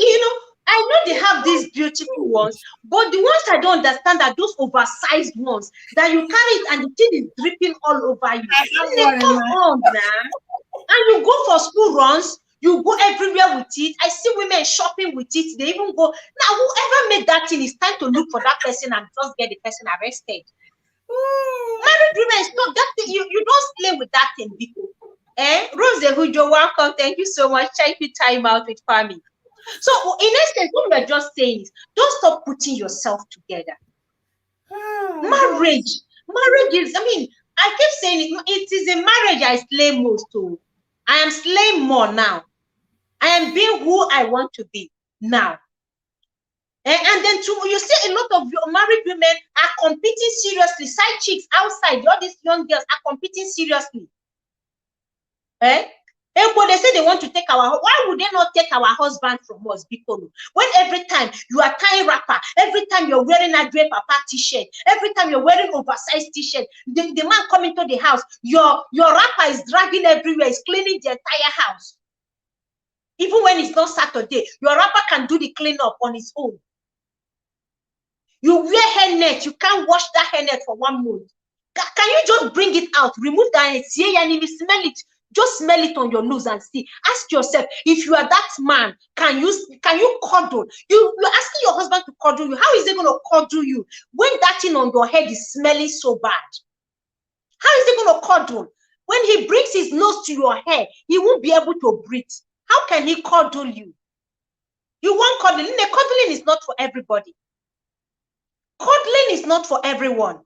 I know they have these beautiful ones, but the ones I don't understand are those oversized ones that you carry it and the thing is dripping all over you. Come on now. And you go for school runs, you go everywhere with it. I see women shopping with it. They even go. Now, whoever made that thing, it's time to look for that person and just get the person arrested. Married women, stop that thing. You don't play with that thing, people. Rose Hujo, welcome. Thank you so much. Thank you, time out with family. So, in essence, what we're just saying is, don't stop putting yourself together. Marriage is, I mean, I keep saying it is a marriage I slay most to. I am slaying more now. I am being who I want to be now. And then you see a lot of your married women are competing seriously. Side chicks outside, all these young girls are competing seriously. They say they want to take why would they not take our husband from us, because when every time you are tying wrapper, every time you're wearing a Dre Papa t-shirt, every time you're wearing oversized t-shirt, the man coming to the house, your wrapper is dragging everywhere, is cleaning the entire house. Even when it's not Saturday, your wrapper can do the cleanup on its own. You wear hairnet, you can't wash that hairnet for 1 month. Can you just bring it out, remove that and see, and if you smell it, just smell it on your nose and see. Ask yourself, if you are that man, can you cuddle? You're asking your husband to cuddle you. How is he going to cuddle you when that thing on your head is smelling so bad? How is he going to cuddle? When he brings his nose to your hair, he won't be able to breathe. How can he cuddle you? You want cuddling? Cuddling is not for everybody. Cuddling is not for everyone.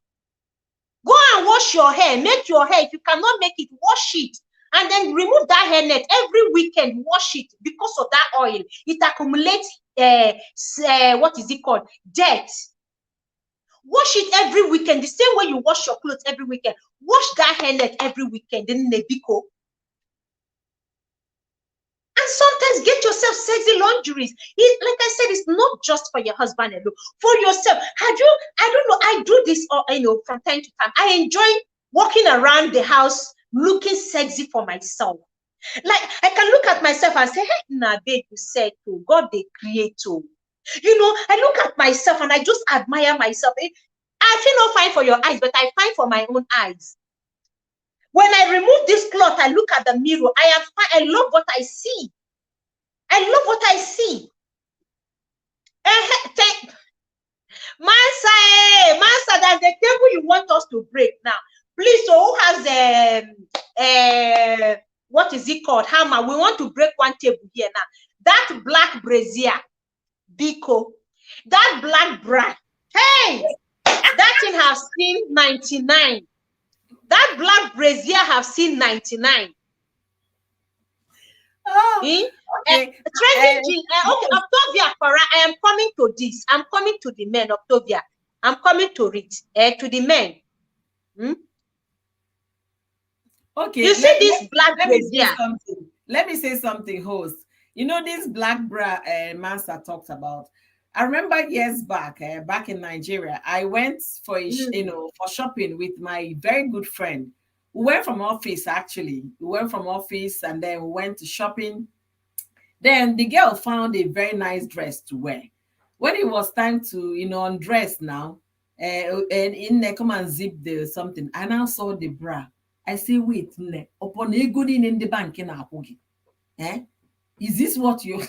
Go and wash your hair. Make your hair. If you cannot make it, wash it. And then remove that hairnet every weekend. Wash it because of that oil. It accumulates, what is it called? Dirt. Wash it every weekend. The same way you wash your clothes every weekend. Wash that hairnet every weekend. Then nebiko. And sometimes get yourself sexy lingeries. Like I said, it's not just for your husband alone. For yourself. I don't know. I do this, from time to time. I enjoy walking around the house looking sexy for myself. Like I can look at myself and say, hey, nah, babe, you said to God, the creator. I look at myself and I just admire myself. I feel not fine for your eyes, but I find for my own eyes. When I remove this cloth, I look at the mirror. I love what I see. I love what I see. Master, that's the table you want us to break now. Please, so who has what is it called? Hammer. We want to break one table here now. That black brazier, Biko. That black bra. Hey, that thing have seen 99. That black brazier have seen 99. Oh, okay. Okay, Octavia, I am coming to this. I'm coming to the men, Octavia. I'm coming to it. To the men. Okay. You see this black brazier. Let me say something, host. This black bra Master talked about. I remember years back, back in Nigeria, I went for for shopping with my very good friend. We went from office, actually. We went from office and then we went to shopping. Then the girl found a very nice dress to wear. When it was time to, undress now, and come and zip the something, I now saw the bra. I say, wait, upon a good in the bank in Apogi. Is this what you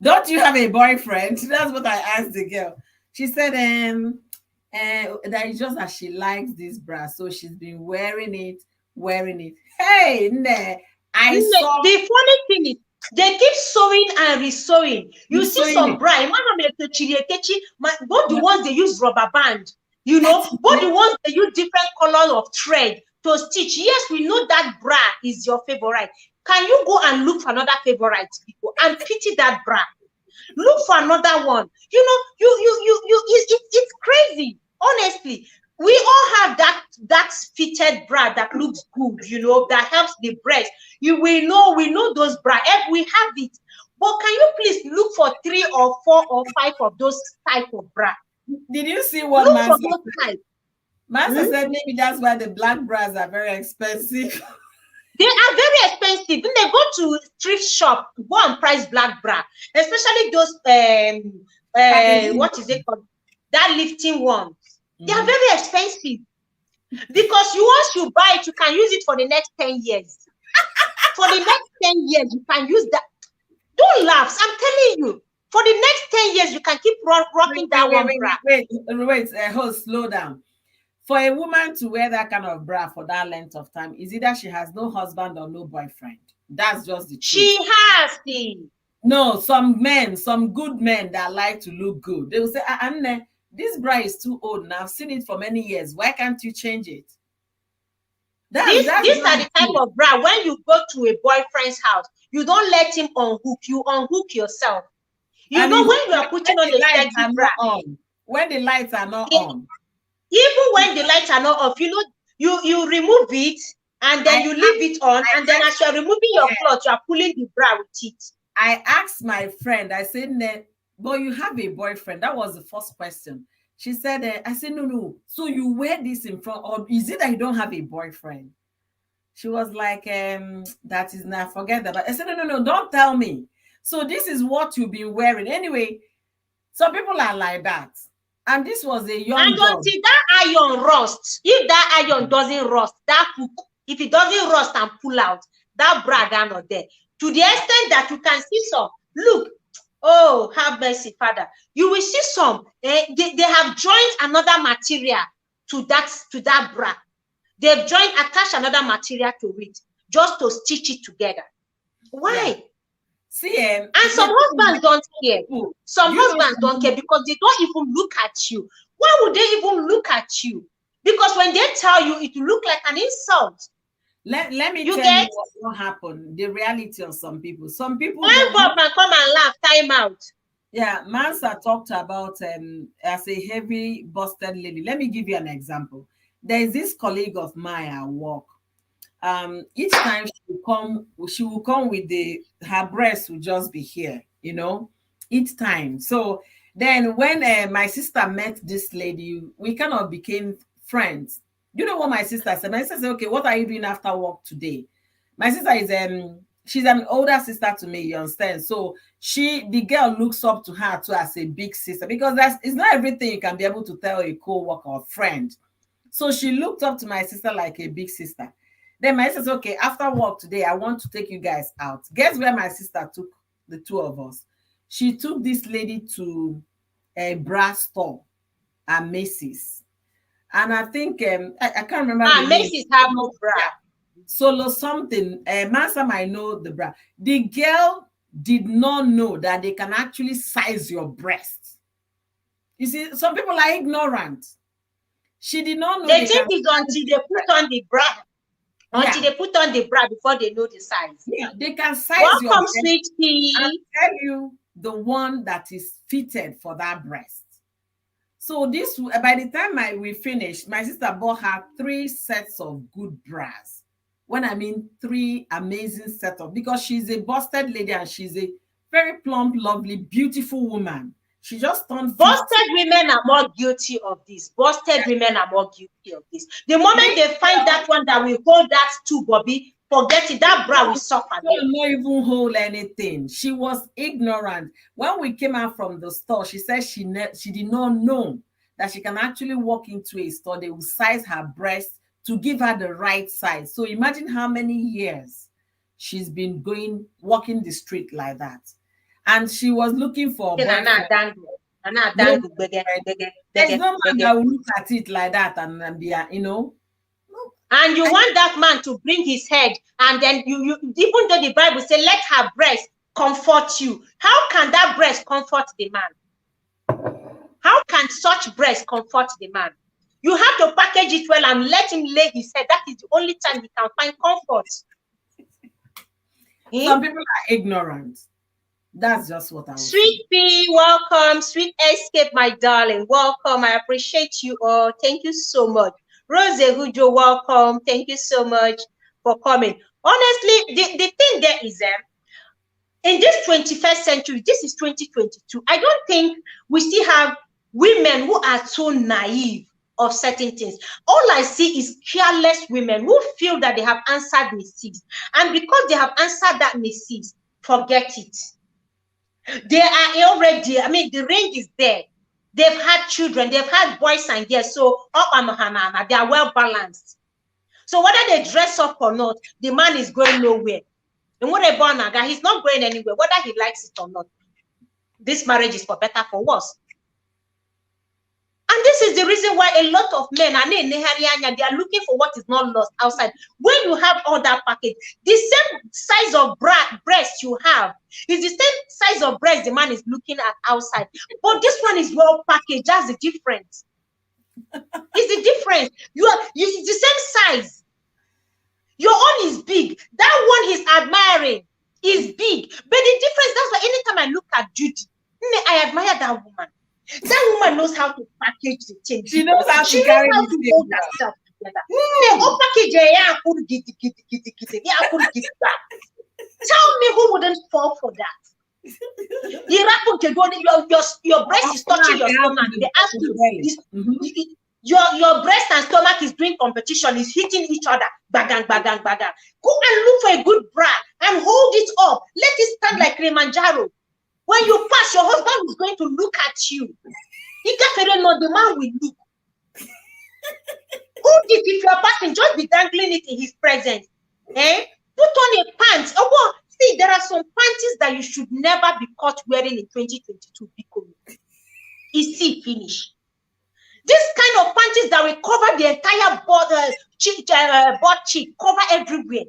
don't you have a boyfriend? That's what I asked the girl. She said, that is just that she likes this bra, so she's been wearing it. Hey, saw the funny thing is they keep sewing and resewing. You see some bra, both the ones they use rubber band, both the ones they use different colors of thread to stitch. Yes, we know that bra is your favorite. Can you go and look for another favorite, people, and pity that bra? Look for another one. It's crazy. Honestly, we all have that fitted bra that looks good, that helps the breast. We know those bra. We have it. But can you please look for 3 or 4 or 5 of those type of bra? Did you see what Master said? Maybe that's why the black bras are very expensive. They are very expensive. When they go to thrift shop, go and price black bra, especially those what is it called? That lifting ones. They are very expensive because once you buy it, you can use it for the next 10 years. For the next 10 years, you can use that. Don't laugh. I'm telling you. For the next 10 years, you can keep rocking that one bra. Wait, host, slow down. For a woman to wear that kind of bra for that length of time, is either she has no husband or no boyfriend. That's just the truth. She has the. No, some men, some good men that like to look good, they will say, Anne, this bra is too old and I've seen it for many years. Why can't you change it? These are the type of bra. When you go to a boyfriend's house, you don't let him unhook. You unhook yourself. You know when you are putting on a sexy bra. When the lights are not on. Even when the lights are not off, you know, you remove it and then you leave it on, and then as you're removing your cloth, you are pulling the bra with it. I asked my friend, I said, but you have a boyfriend. That was the first question. She said, I said, no. So you wear this in front, or is it that you don't have a boyfriend? She was like, that is not, forget that. But I said, no, don't tell me. So this is what you've been wearing. Anyway, some people are like that. And this was a young And until that iron rusts, if that iron doesn't rust, that hook, if it doesn't rust and pull out, that bra down or there, to the extent that you can see some, look, oh, have mercy, Father. You will see some, they have joined another material to that bra. They've attached another material to it, just to stitch it together. Why? Yeah. See, and some husbands don't care. Some husbands don't care because they don't even look at you. Why would they even look at you? Because when they tell you, it will look like an insult. Let me tell you what happened. The reality of some people. Some people Bob can come and laugh. Time out. Yeah, Mansa talked about as a heavy busted lady. Let me give you an example. There is this colleague of mine at work. Each time she will come with her breast will just be here, you know, each time. So then when my sister met this lady, we kind of became friends. You know what my sister said? My sister said, okay, what are you doing after work today? My sister is she's an older sister to me, you understand? So the girl looks up to her too as a big sister, because it's not everything you can be able to tell a co-worker or friend. So she looked up to my sister like a big sister. Then my sister said, okay, after work today, I want to take you guys out. Guess where my sister took the two of us? She took this lady to a bra store at Macy's. And I think, I can't remember. Macy's have no bra. Solo something. Mansa might know the bra. The girl did not know that they can actually size your breast. You see, some people are ignorant. She did not know. They think it's until they put on the bra. Until they put on the bra before they know the size. Yeah, they can size your breast. Sweet pea. I'll tell you the one that is fitted for that breast. So this, by the time we finished, my sister bought her 3 sets of good bras. When I mean 3 amazing setups, because she's a busted lady and she's a very plump, lovely, beautiful woman. She just turned 50. Busted women are more guilty of this. Busted women are more guilty of this. The moment they find that one that will hold that too, Bobby, forget it. That bra will suffer. She not even hold anything. She was ignorant. When we came out from the store, she said she did not know that she can actually walk into a store. They will size her breast to give her the right size. So imagine how many years she's been walking the street like that. And she was looking for There's no man that will look at it like that and be, you know. And you want that man to bring his head, and then you even though the Bible says let her breast comfort you, how can that breast comfort the man? How can such breast comfort the man? You have to package it well and let him lay his head. That is the only time he can find comfort. Some people are ignorant. That's just what I was Sweet Pea, welcome. Sweet Escape, my darling, welcome. I appreciate you all. Thank you so much. Rose Hujo, welcome. Thank you so much for coming. Honestly, the thing there is, in this 21st century, this is 2022, I don't think we still have women who are so naive of certain things. All I see is careless women who feel that they have answered mistakes. And because they have answered that mistakes, forget it. They are already, I mean, the ring is there. They've had children, they've had boys and girls, so they are well balanced. So whether they dress up or not, the man is going nowhere. And what about Naga? He's not going anywhere, whether he likes it or not. This marriage is for better, for worse. And this is the reason why a lot of men are they are looking for what is not lost outside. When you have all that package, the same size of breast you have is the same size of breast the man is looking at outside. But this one is well packaged. That's the difference. It's the difference. It's the same size. Your own is big. That one he's admiring is big. But the difference, that's why anytime I look at Judy, I admire that woman. That woman knows how to package the thing. She knows how to carry the hold herself together. Tell me who wouldn't fall for that? Your breast is touching your stomach. They ask you, your breast and stomach is doing competition, is hitting each other. Bagang, bagang, bagang. Go and look for a good bra and hold it up. Let it stand like Kilimanjaro. When you pass, your husband is going to look at you. He can't know the man will look. Hold it if you're passing, just be dangling it in his presence. Put on a pants. Oh, well, see, there are some panties that you should never be caught wearing in 2022. It's see finish. This kind of panties that will cover the entire butt cheek, cover everywhere.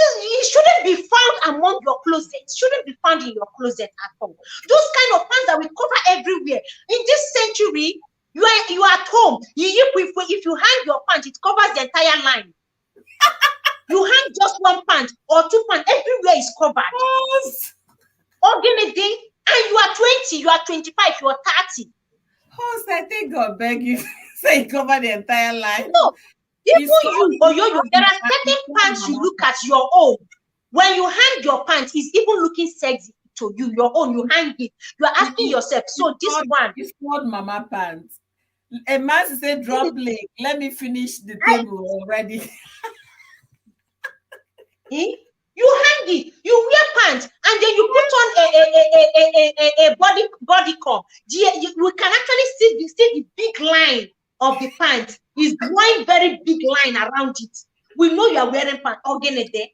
It shouldn't be found among your closet. It shouldn't be found in your closet at all. Those kind of pants that will cover everywhere. In this century, you are at home. If you hang your pants, it covers the entire line. You hang just one pant or two pants, everywhere is covered. Yes. Organizing, and you are 20, you are 25, you are 30. Host, I think God beg you say cover the entire line. No. Even you, there are certain pants you look at your own. When you hang your pants, it's even looking sexy to you. Your own, you hang it. You are asking yourself, so this one. It's called mama pants. A man said, drop leg. Let me finish the table already. You hang it, you wear pants, and then you put on a body com. We can actually see the big line of the pants. Is drawing very big line around it. We know you are wearing pants. They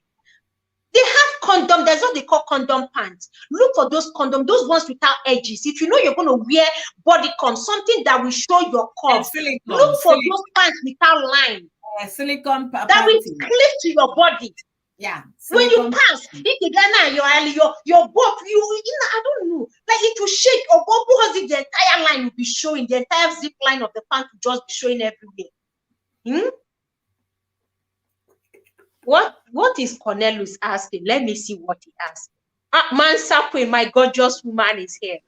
have condom. There's what they call condom pants. Look for those condom, those ones without edges. If you know you're going to wear bodycon, something that will show your curves. Look for those pants without line. Silicone that will cleave to your body. Yeah. When you pass, your butt, I don't know, like it will shake. Or the entire line will be showing, the entire zip line of the pant will just be showing everywhere. What is Cornelius asking? Let me see what he asked. Mansapwe, my gorgeous woman is here.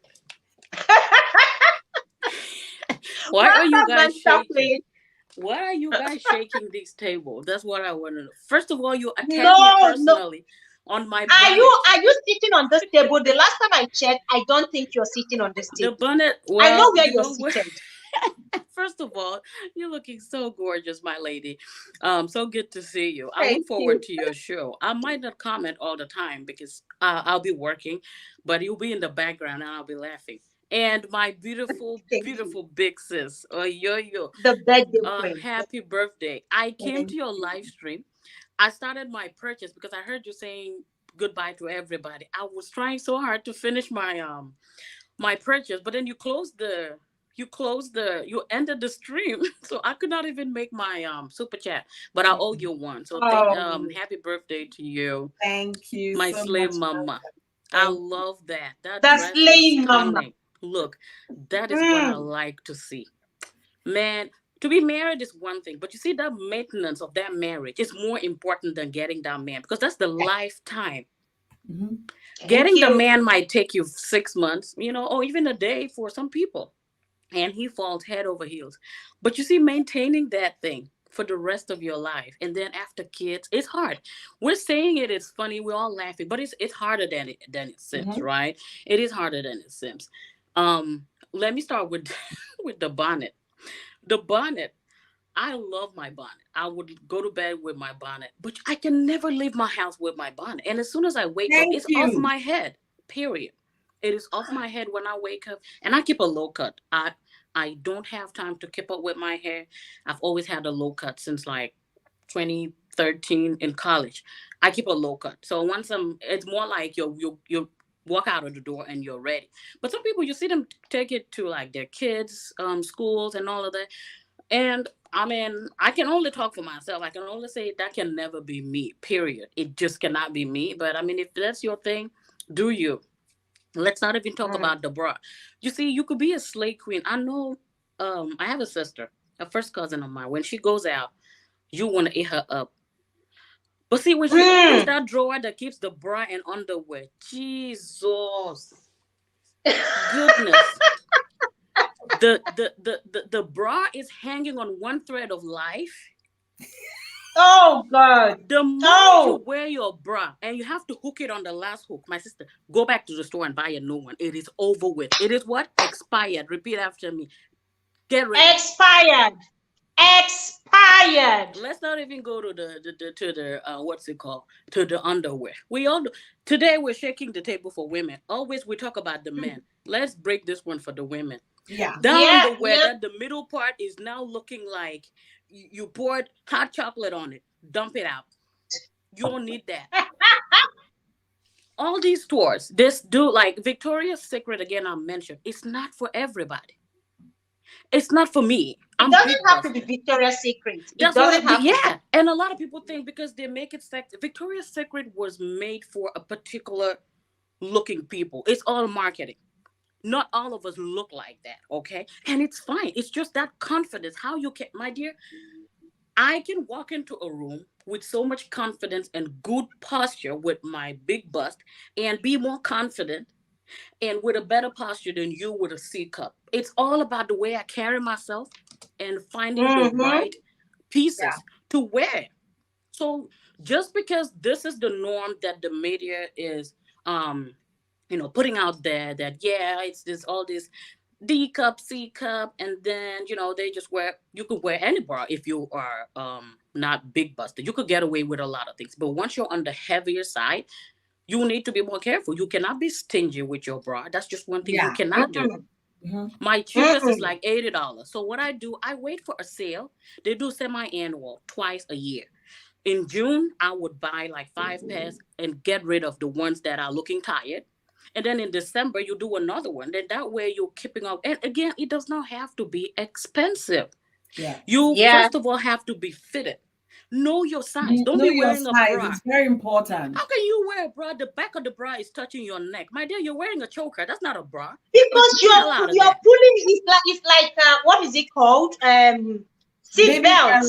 Why are you guys shaking? Why are you guys shaking this table? That's what I want to know. First of all, you attacked me personally on my bonnet. Are you sitting on this table? The last time I checked, I don't think you're sitting on this table. The bonnet. Well, I know where you're seated. First of all, you're looking so gorgeous, my lady. So good to see you. I look forward to your show. I might not comment all the time because I'll be working, but you'll be in the background and I'll be laughing. And my beautiful, beautiful big sis, yo, the birthday happy birthday. I came to your live stream. I started my purchase because I heard you saying goodbye to everybody. I was trying so hard to finish my my purchase, but then you ended the stream, so I could not even make my super chat. But I owe you one. So happy birthday to you. Thank you, my so slave mama. I love that. That's slave mama. Look, that is what I like to see. Man, to be married is one thing, but you see, that maintenance of that marriage is more important than getting that man, because that's the lifetime. Getting the man might take you 6 months, or even a day for some people, and he falls head over heels. But you see, maintaining that thing for the rest of your life, and then after kids, it's hard. We're saying it's funny, we're all laughing, but it's harder than it seems, right? It is harder than it seems. Let me start with with the bonnet. The bonnet, I love my bonnet. I would go to bed with my bonnet, but I can never leave my house with my bonnet. And as soon as I wake up, it's off my head, period. It is off my head when I wake up, and I keep a low cut. I don't have time to keep up with my hair. I've always had a low cut since like 2013 in college. I keep a low cut. So once it's more like you walk out of the door and you're ready. But some people, you see them take it to like their kids, schools and all of that. And I mean, I can only talk for myself. I can only say that can never be me, period. It just cannot be me. But I mean, if that's your thing, do you. Let's not even talk about the bra. You see, you could be a slay queen. I know, I have a sister, a first cousin of mine. When she goes out, you want to eat her up. But see, when she opens that drawer that keeps the bra and underwear, Jesus, goodness. The bra is hanging on one thread of life. Oh God. The moment you wear your bra and you have to hook it on the last hook, my sister, go back to the store and buy a new one. It is over with. It is what? Expired. Repeat after me. Get ready. Expired. Expired. Let's not even go to the what's it called? To the underwear. We all do. Today we're shaking the table for women. Always we talk about the men. Let's break this one for the women. Yeah. That underwear, that the middle part is now looking like you poured hot chocolate on it. Dump it out. You don't need that. All these stores, this do like Victoria's Secret again. I mentioned it's not for everybody. It's not for me. It doesn't have to be Victoria's Secret. It doesn't have to. Yeah, and a lot of people think because they make it sexy. Victoria's Secret was made for a particular looking people. It's all marketing. Not all of us look like that, okay? And it's fine. It's just that confidence. How you can, my dear, I can walk into a room with so much confidence and good posture with my big bust and be more confident and with a better posture than you with a C cup. It's all about the way I carry myself and finding the right pieces to wear. So just because this is the norm that the media is putting out there that it's this all this D cup, C cup, and then they just you could wear any bra if you are not big busted. You could get away with a lot of things. But once you're on the heavier side, you need to be more careful. You cannot be stingy with your bra. That's just one thing you cannot do. My cheapest is like $80. So what I do, I wait for a sale. They do semi-annual twice a year. In June, I would buy like 5 pairs and get rid of the ones that are looking tired. And then in December, you do another one. Then that way you're keeping up. And again, it does not have to be expensive. Yeah. You first of all have to be fitted. Know your size. Don't be wearing a bra. It's very important. How can you wear a bra? The back of the bra is touching your neck. My dear, you're wearing a choker. That's not a bra. Because you're pulling, it's like what is it called? Seat belt.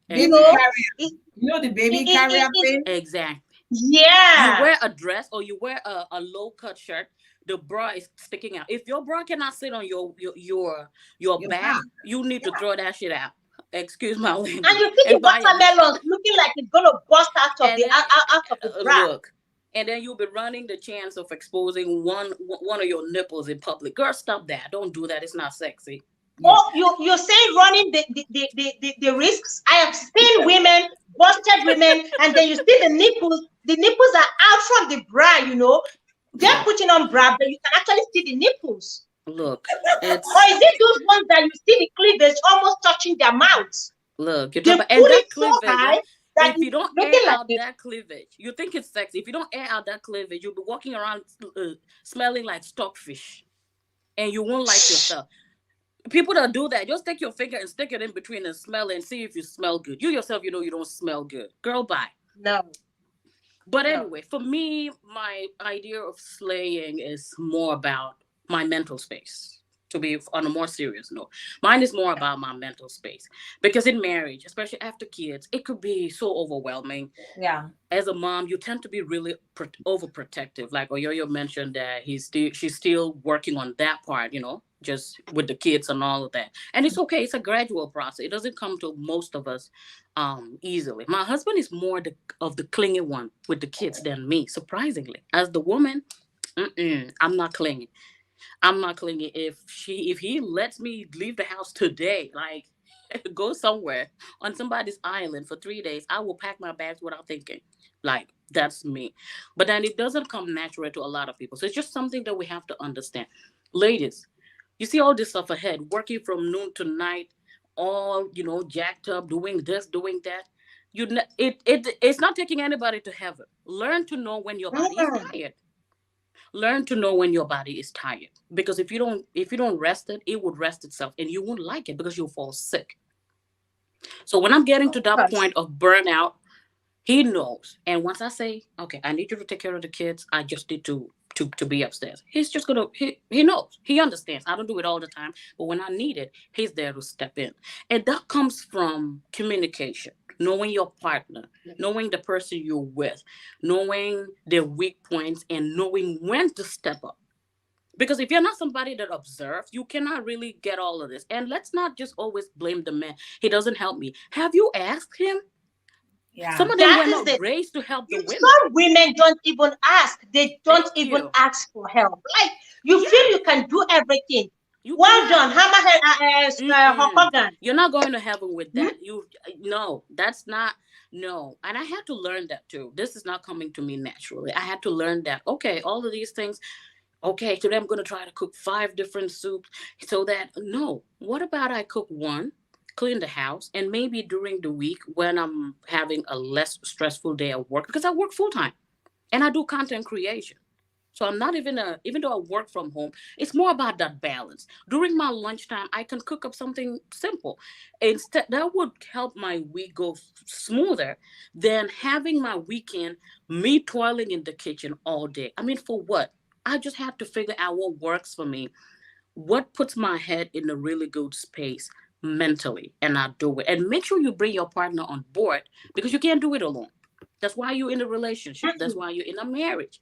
Baby carrier. The baby carrier thing? Exactly. Yeah. You wear a dress or you wear a low cut shirt, the bra is sticking out. If your bra cannot sit on your back, you need to throw that shit out. Excuse my language. And you think watermelon looking like it's gonna bust out of the bra. Look, and then you'll be running the chance of exposing one of your nipples in public. Girl, stop that! Don't do that. It's not sexy. Oh, you're saying running the risks. I have seen women, busted women, and then you see the nipples. The nipples are out from the bra. They're putting on bra, but you can actually see the nipples. Look, or is it those ones that you see the cleavage almost touching their mouths? Look, you're talking about that cleavage. So if you don't air out that cleavage, you think it's sexy. If you don't air out that cleavage, you'll be walking around smelling like stockfish, and you won't like yourself. People that do that, just take your finger and stick it in between and smell it and see if you smell good. You yourself, you don't smell good. Girl, bye. No. But anyway, for me, my idea of slaying is more about my mental space. To be on a more serious note, mine is more about my mental space, because in marriage, especially after kids, it could be so overwhelming. Yeah. As a mom, you tend to be really overprotective. Like Oyoyo mentioned that she's still working on that part, just with the kids and all of that. And it's okay. It's a gradual process. It doesn't come to most of us easily. My husband is more of the clingy one with the kids than me, surprisingly. As the woman, I'm not clingy. I'm not clingy. If he lets me leave the house today, like go somewhere on somebody's island for 3 days, I will pack my bags without thinking. Like, that's me. But then it doesn't come natural to a lot of people. So it's just something that we have to understand. Ladies, you see all this stuff ahead, working from noon to night, all, jacked up, doing this, doing that. It's not taking anybody to heaven. Learn to know when your body is tired. Learn to know when your body is tired, because if you don't rest it, it would rest itself, and you won't like it because you'll fall sick. So when I'm getting to that point of burnout, he knows. And once I say, okay, I need you to take care of the kids, I just need to be upstairs. He's just gonna he knows. He understands. I don't do it all the time, but when I need it, he's there to step in. And that comes from communication, knowing your partner, knowing the person you're with, knowing their weak points, and knowing when to step up. Because if you're not somebody that observes, you cannot really get all of this. And let's not just always blame the man. He doesn't help me. Have you asked him? Yeah. Some of them were not raised to help the women. Some women don't even ask. They don't even ask for help. Like, you feel you can do everything. Well done, Hammerhead. You're not going to heaven with that. No, that's not. No, and I had to learn that too. This is not coming to me naturally. I had to learn that. Okay, all of these things. Okay, today I'm going to try to cook 5 different soups. So that, no, what about I cook one, clean the house, and maybe during the week when I'm having a less stressful day at work, because I work full time and I do content creation. So I'm not even though I work from home, it's more about that balance. During my lunchtime, I can cook up something simple. Instead, that would help my week go smoother than having my weekend, me toiling in the kitchen all day. I mean, for what? I just have to figure out what works for me, what puts my head in a really good space mentally, and I do it. And make sure you bring your partner on board, because you can't do it alone. That's why you're in a relationship. That's why you're in a marriage.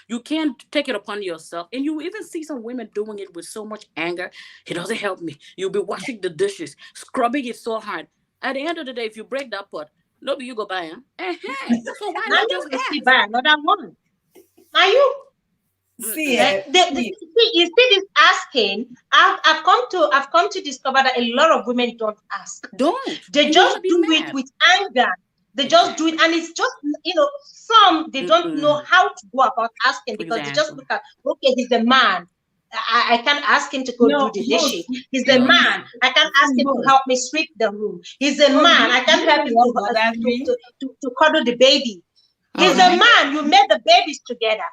You can't take it upon yourself. And you even see some women doing it with so much anger. He doesn't help me. You'll be washing the dishes, scrubbing it so hard. At the end of the day, if you break that pot, nobody you go buy him. So why not just buy another one? Are you? See, you see this asking. I've come to discover that a lot of women don't ask. They just do it with anger. They just do it, and it's just, some they don't know how to go about asking, because they just look at, okay, he's the man. I can't ask him to go do the dishes. He's the man. I can't ask him to help me sweep the room. He's the man. I can't help him to cuddle the baby. He's the man. You made the babies together.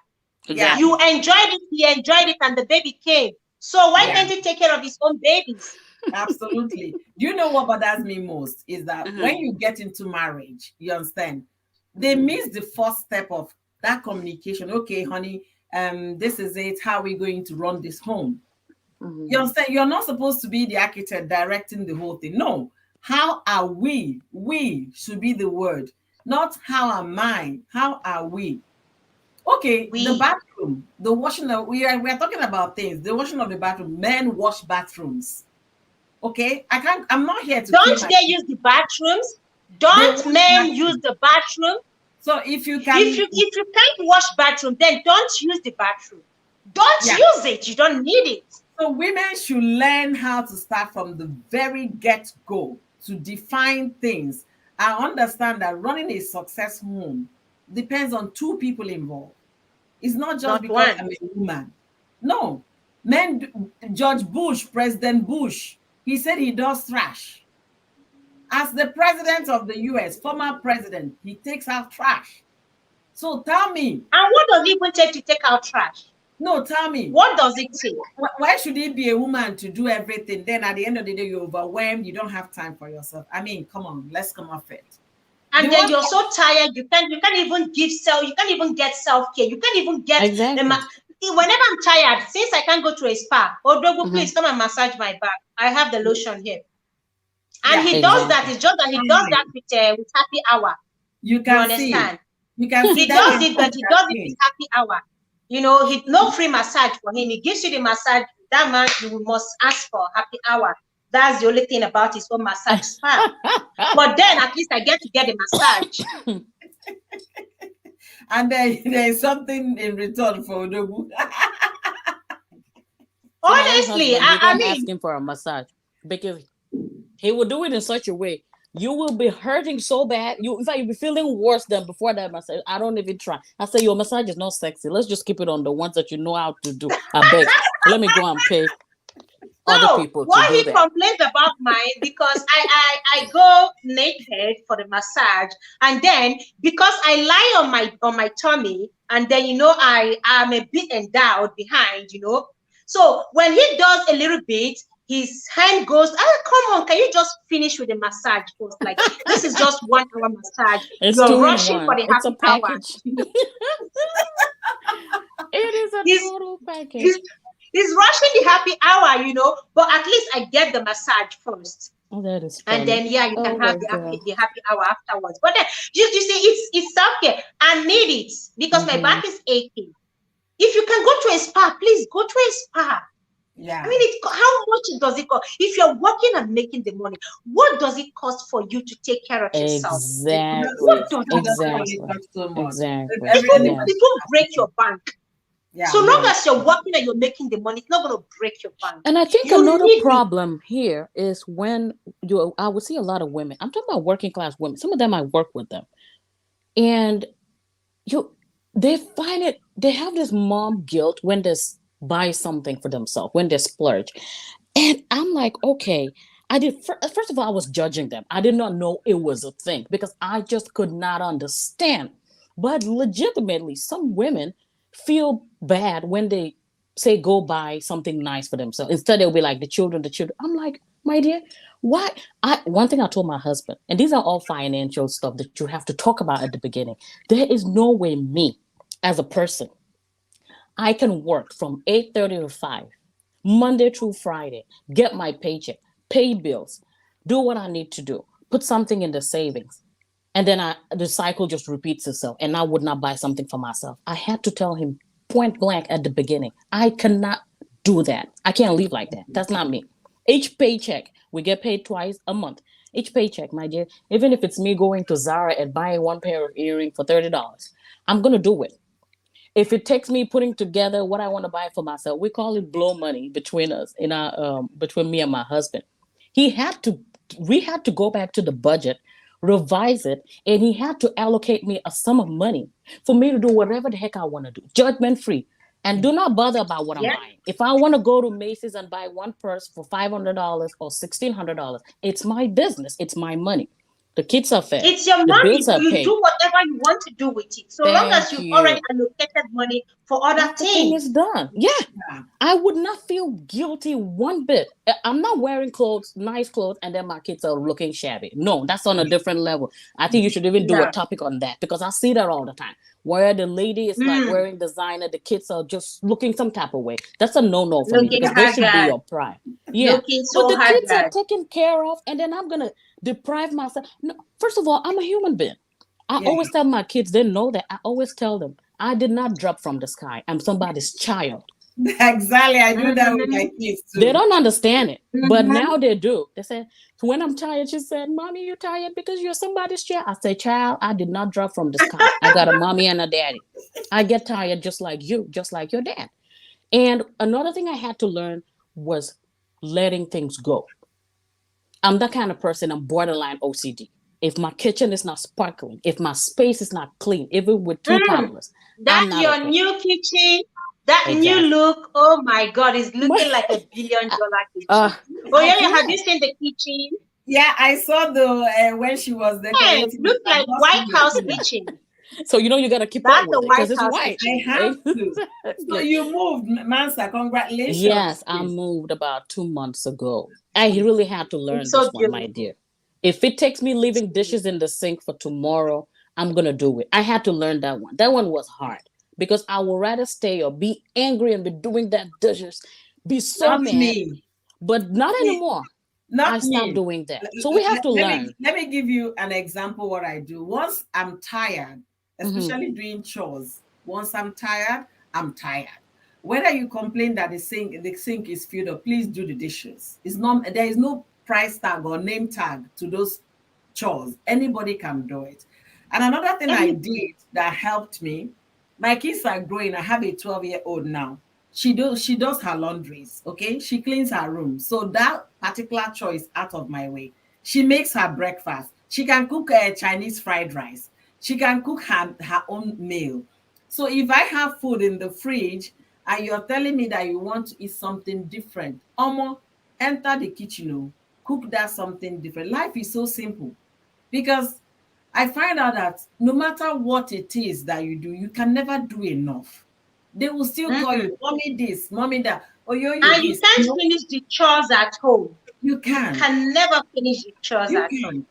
Exactly. You enjoyed it, he enjoyed it, and the baby came. So why can't he take care of his own babies? Absolutely. Do you know what bothers me most is that when you get into marriage, you understand, they miss the first step of that communication. Okay, honey, this is it. How are we going to run this home? You understand? You're not supposed to be the architect directing the whole thing. No. How are we? We should be the word. Not how am I? How are we? Okay, the bathroom, the washing of, we are talking about things. The washing of the bathroom. Men wash bathrooms. Okay, I'm not here to. Don't they use the bathrooms? Don't men use the bathroom? So if you can, if you can't wash bathroom, then don't use the bathroom. Don't use it. You don't need it. So women should learn how to start from the very get-go to define things. I understand that running a successful home depends on 2 people involved. It's not just because I'm a woman. No. George Bush, President Bush, he said he does trash. As the president of the US, former president, he takes out trash. So tell me. And what does it even take to take out trash? No, tell me. What does it take? Why should it be a woman to do everything? Then at the end of the day, you're overwhelmed. You don't have time for yourself. I mean, come on, let's come off it. And then you're so tired, you can't even give you can't even get self-care. You can't even get whenever I'm tired, since I can't go to a spa, Odogu, please come and massage my back. I have the lotion here. And he does that. It's just that he does that with happy hour. You can understand. You can see he does it, but he does it with happy hour. No free massage for him. He gives you the massage. That man, you must ask for happy hour. That's the only thing about his own massage spa. But then at least I get to get a massage. And there's something in return for Odogu. Honestly, I mean, ask him for a massage, because he will do it in such a way you will be hurting so bad. In fact, you'll be feeling worse than before that massage. I don't even try. I say your massage is not sexy. Let's just keep it on the ones that you know how to do. I beg. Let me go and pay. other So people to what do he that. complains about mine because I go naked for the massage, and then because I lie on my tummy, and then I am a bit endowed behind, So when he does a little bit, his hand goes, come on, can you just finish with the massage first? Like, this is just 1 hour massage. It's You're 2 in 1. rushing for the It's a happy hour. package. It is a He's total package. he's rushing the happy hour, but at least I get the massage first. Oh, that is And funny. then you Oh can my have God. the happy hour afterwards. But then you see, it's self-care. I need it because my back is aching. If you can go to a spa, please go to a spa. Yeah. I mean, how much does it cost? If you're working and making the money, what does it cost for you to take care of yourself? Exactly. What does it Exactly. cost? So much. Exactly. It won't break your bank. Yeah, So long as you're working and you're making the money, it's not going to break your bank. And I think You another need it. problem here is when I would see a lot of women. I'm talking about working class women. Some of them I work with them, and they find it. They have this mom guilt when they buy something for themselves, when they splurge, and I'm like, okay. First of all, I was judging them. I did not know it was a thing because I just could not understand. But legitimately, some women feel bad when they say go buy something nice for themselves. Instead, they'll be like the children. I'm like, my dear, why? One thing I told my husband, and these are all financial stuff that you have to talk about at the beginning. There is no way me, as a person, I can work from 8:30 to 5, Monday through Friday, get my paycheck, pay bills, do what I need to do, put something in the savings, and then the cycle just repeats itself, and I would not buy something for myself. I had to tell him point blank at the beginning, I cannot do that. I can't live like that. That's not me. Each paycheck, we get paid twice a month. Each paycheck, my dear, even if it's me going to Zara and buying one pair of earrings for $30, I'm going to do it. If it takes me putting together what I want to buy for myself, we call it blow money between us, between me and my husband. We had to go back to the budget, revise it, and he had to allocate me a sum of money for me to do whatever the heck I want to do, judgment free. And do not bother about what I'm buying. If I want to go to Macy's and buy one purse for $500 or $1,600, it's my business. It's my money. The kids are fed. It's your The money. bills are You paid. do whatever you want to do with it. So long as you've already allocated money for other Everything things. is done. Yeah. I would not feel guilty one bit. I'm not wearing nice clothes, and then my kids are looking shabby. No, that's on a different level. I think you should even do a topic on that because I see that all the time. Where the lady is like wearing designer, the kids are just looking some type of way. That's a no-no for me because they should be your pride. Yeah. But the kids are taken care of, and then I'm going to deprive myself. No, first of all, I'm a human being. I always tell my kids, they know that. I always tell them, I did not drop from the sky. I'm somebody's child. Exactly. I do that with my kids too. They don't understand it, but now they do. They say, when I'm tired, she said, Mommy, you're tired because you're somebody's child. I say, child, I did not drop from the sky. I got a mommy and a daddy. I get tired just like you, just like your dad. And another thing I had to learn was letting things go. I'm that kind of person, I'm borderline OCD. If my kitchen is not sparkling, if my space is not clean, even with 2 toddlers, that's your new kitchen. That new look, oh my God, is looking like $1 billion kitchen. Have you seen the kitchen? Yeah, I saw the when she was there. It looks like White House kitchen. So you gotta keep up with it because it's white. I have to. So you moved, Mansa. Congratulations. Yes, I moved about 2 months ago. I really had to learn this one, my dear. If it takes me leaving dishes in the sink for tomorrow, I'm gonna do it. I had to learn that one. That one was hard because I would rather stay or be angry and be doing that dishes, be so mad. But not anymore. I stopped doing that. So we have to learn. Let me give you an example what I do. Once I'm tired, especially doing chores, once I'm tired, I'm tired. Whether you complain that the sink is filled up, please do the dishes. There is no price tag or name tag to those chores. Anybody can do it. And another thing I did that helped me, my kids are growing. I have a 12-year-old now. She does her laundries, okay? She cleans her room. So that particular chore is out of my way. She makes her breakfast. She can cook a Chinese fried rice. She can cook her own meal. So if I have food in the fridge and you're telling me that you want to eat something different, enter the kitchen, cook that something different. Life is so simple because I find out that no matter what it is that you do, you can never do enough. They will still call Mm-mm. you, mommy this, mommy that, or you And you this. can't finish the chores at home. You You can. can never finish the chores You at home. can.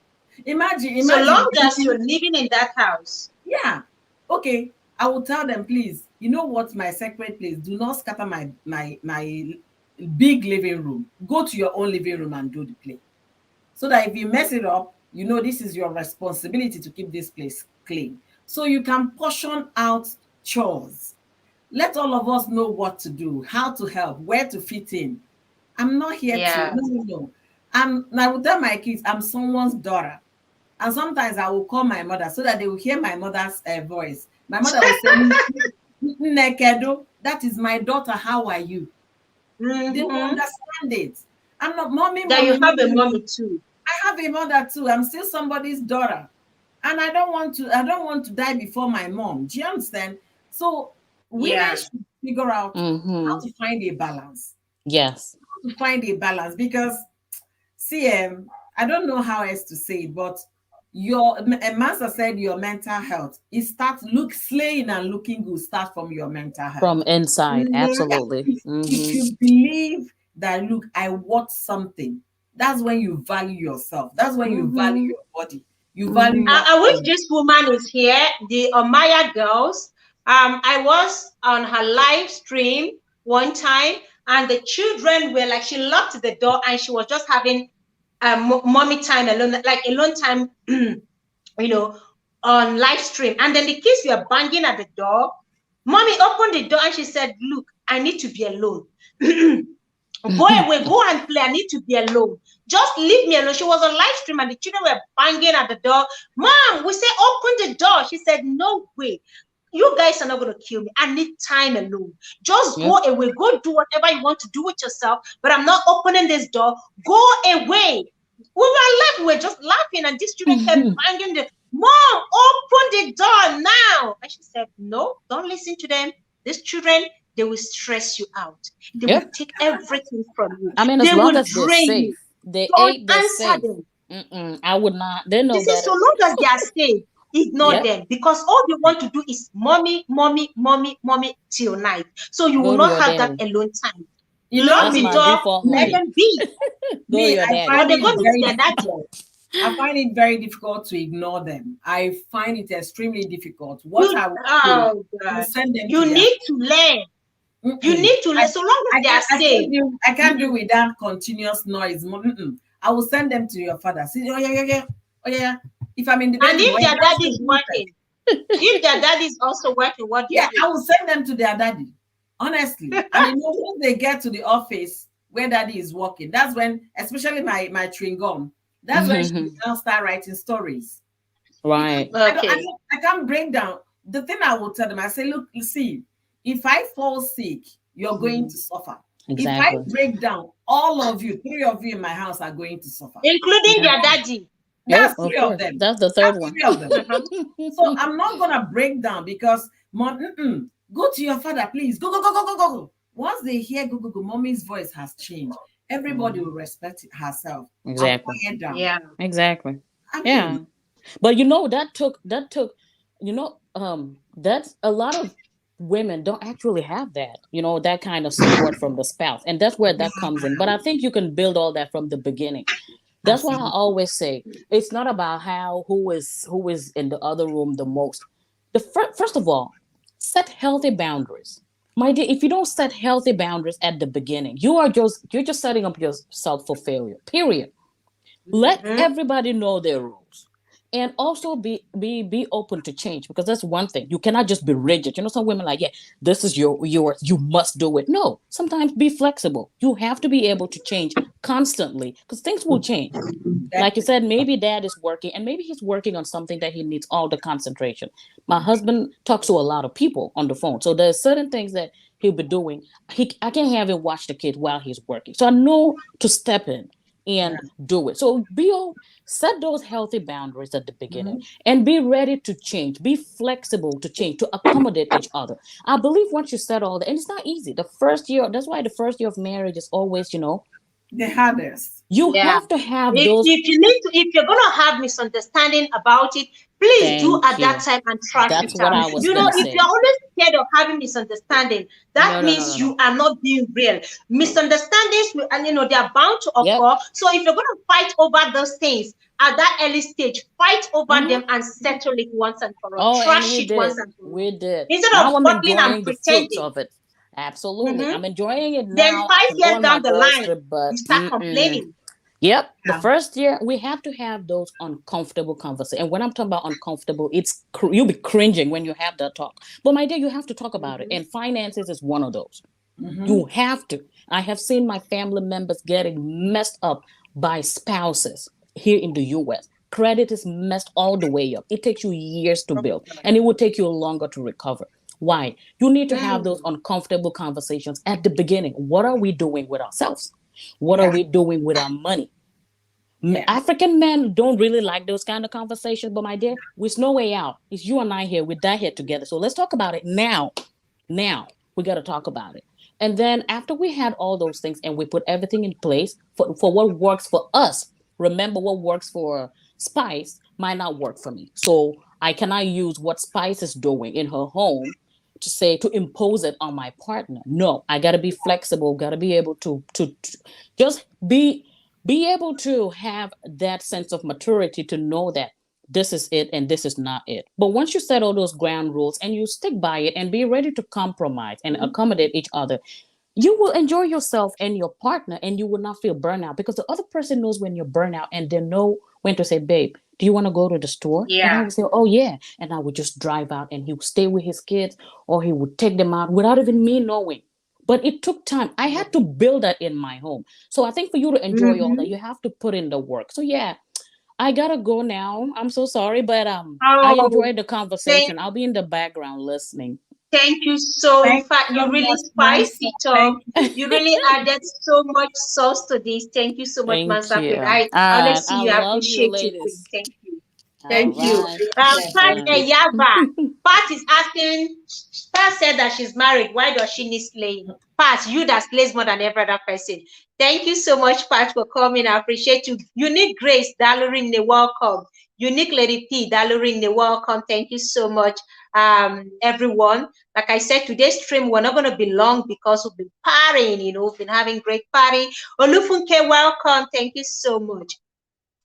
Imagine, So imagine long as bringing, you're living in that house. yeah. Okay. I will tell them, please, you know what, my sacred place, do not scatter my big living room. Go to your own living room and do the play. So that if you mess it up, this is your responsibility to keep this place clean. So you can portion out chores. Let all of us know what to do, how to help, where to fit in. I'm not here to, Yeah. no, no, no. I will tell my kids, I'm someone's daughter. And sometimes I will call my mother so that they will hear my mother's voice. My mother will say, Nekedo, that is my daughter. How are you? They will Mm-hmm. understand it. I'm not mommy, That you mommy, have a mommy. mommy too. I have a mother too. I'm still somebody's daughter. And I don't want to die before my mom. Do you understand? So women Yeah. should figure out how Mm-hmm. to find a balance. Yes. To find a balance because see, I don't know how else to say it, but a master said your mental health. It starts slaying and looking good start from your mental health. From inside, Mm-hmm. Yeah, absolutely. if Mm-hmm. you believe that look, I want something, that's when you value yourself. That's when you value Mm-hmm. your body. You value Mm-hmm. your I wish health. this woman is here, the Amaya girls. I was on her live stream one time, and the children were like, she locked the door and she was just having mommy time alone, like alone time, on live stream. And then the kids were banging at the door. Mommy opened the door and she said, "Look, I need to be alone." Go away, go and play. I need to be alone. Just leave me alone. She was on live stream and the children were banging at the door. Mom, we say open the door. She said, "No way. You guys are not going to kill me. I need time alone. Just Yep. go away. Go do whatever you want to do with yourself. But I'm not opening this door. Go away." We were left. We were just laughing, and these children kept banging the mom. Open the door now. And she said, "No, don't listen to them. These children, they will stress you out. They will Yep. take everything from you. I mean, as They long will as they're drain safe, you. they Don't ate, they're answer safe. them." I would not. They She know said, "So better. long as they are safe, ignore Yep. them, because all they want to do is mommy, mommy, mommy, mommy till night. So you will Go to not your have that daddy. alone time. You Lock know That's the my me, door, default let me, mode. them be, Go to me, your I daddy. or find they it go meet very their daddy. difficult. I find it very difficult to ignore them. I find it extremely difficult. What You, I will do, oh I will God, send them to you their. need to learn. You Mm-mm. need to learn. So long as they are I safe. can't do without continuous noise. Mm-mm. I will send them to your father. See, oh yeah, yeah, yeah, oh yeah, yeah. If I'm in the And bedroom, oh if yeah, their that's daddy the is difference. working, if their daddy is also working, what do you Yeah, do? I will send them to their daddy. Honestly, and once they get to the office where daddy is working, that's when, especially my chewing gum, that's when she will now start writing stories. Because Right. Okay. I can't break down. The thing I will tell them, I say, look, you see, if I fall sick, you're going to suffer. If I Exactly. break down, all of you, three of you in my house are going to suffer. Including Yeah. their daddy. Yep. That's Of three of course. them. That's the third That's one. three of them. Uh-huh. So I'm not gonna break down because mom, go to your father, please. Go, go, go, go, go, go, go. Once they hear go, go, go, mommy's voice has changed. Everybody will respect herself and Exactly. quiet down. Yeah. Exactly. I Yeah. mean, But that took, that's a lot of women don't actually have that, that kind of support from the spouse. And that's where that comes in. But I think you can build all that from the beginning. That's why I absolutely. always say it's not about who is in the other room the most. First of all, set healthy boundaries. My dear, if you don't set healthy boundaries at the beginning, you're just setting up yourself for failure. Period. Let Mm-hmm. everybody know their rules, and also be open to change, because that's one thing. You cannot just be rigid. Some women like, yeah, this is yours, you must do it. No, sometimes be flexible. You have to be able to change constantly, because things will change. Like you Exactly. said, maybe dad is working and maybe he's working on something that he needs all the concentration. My husband talks to a lot of people on the phone, so there's certain things that he'll be doing. I can't have him watch the kids while he's working, so I know to step in Yeah. and do it. So set those healthy boundaries at the beginning, Mhm. and be ready to change. Be flexible to change, to accommodate each other. I believe once you set all that, and it's not easy. The first year, that's why the first year of marriage is always, The hardest. You Yeah. have to have If, those. if you're gonna have misunderstanding about it, please do Thank at that you. time and trash That's it what out. I was You know, gonna if say. you're always scared of having misunderstanding, that No, means you are not being real. Misunderstandings will, and they are bound to Yep. occur. So if you're gonna fight over those things at that early stage, fight over them and settle it once and for all. Oh, and Trash we it once did. and for all. We did. Instead of Now I'm bottling and enjoying the fruits pretending. of it. Absolutely. I'm Mhm. enjoying it Then now. I 5 can go years on my down the girls' line, trip, but you start complaining. yep. The Yeah. first year, we have to have those uncomfortable conversations. And when I'm talking about uncomfortable, it's you'll be cringing when you have that talk. But my dear, you have to talk about it. And finances is one of those. You have to. I have seen my family members getting messed up by spouses here in the US. Credit is messed all the way up. It takes you years to build, and it will take you longer to recover. Why? You need to have those uncomfortable conversations at the beginning. What are we doing with ourselves? What are Yeah. we doing with our money? Yeah. African men don't really like those kind of conversations, but my dear, there's no way out. It's you and I here. We die here together. So let's talk about it now. Now we got to talk about it. And then after we had all those things and we put everything in place for what works for us, remember what works for Spice might not work for me. So I cannot use what Spice is doing in her home to say to impose it on my partner. No, I got to be flexible, got to be able to just be able to have that sense of maturity to know that this is it and this is not it. But once you set all those ground rules and you stick by it and be ready to compromise and accommodate each other, you will enjoy yourself and your partner and you will not feel burnout because the other person knows when you're burnout and they know when to say, babe, do you want to go to the store? And I Yeah. would say, oh yeah. And I would just drive out and he would stay with his kids or he would take them out without even me knowing. But it took time. I had to build that in my home. So I think for you to enjoy all that, you have to put in the work. So yeah, I gotta go now. I'm so sorry, but I Oh, enjoyed the thank conversation. I'll be in the background listening. Thank you so. In Thank fact, you you so really much, Mansa. spiced it up. Thank you. You really added so much sauce to this. Thank you so much, Thank Mansa. you. All I right. honestly I you love you, appreciate you. ladies. Thank you. All Thank you. right. Pat Thank you. Yaba. Pat is asking. Pat said that she's married. Why does she need slaying? Pat, you that slays more than every other person. Thank you so much, Pat, for coming. I appreciate you. Unique Grace, Dalorin, welcome. Unique Lady P, Dalorin, welcome. Thank you so much, everyone. Like I said, today's stream, we're not going to be long because we've been partying, we've been having great party. Olufunke, welcome. Thank you so much.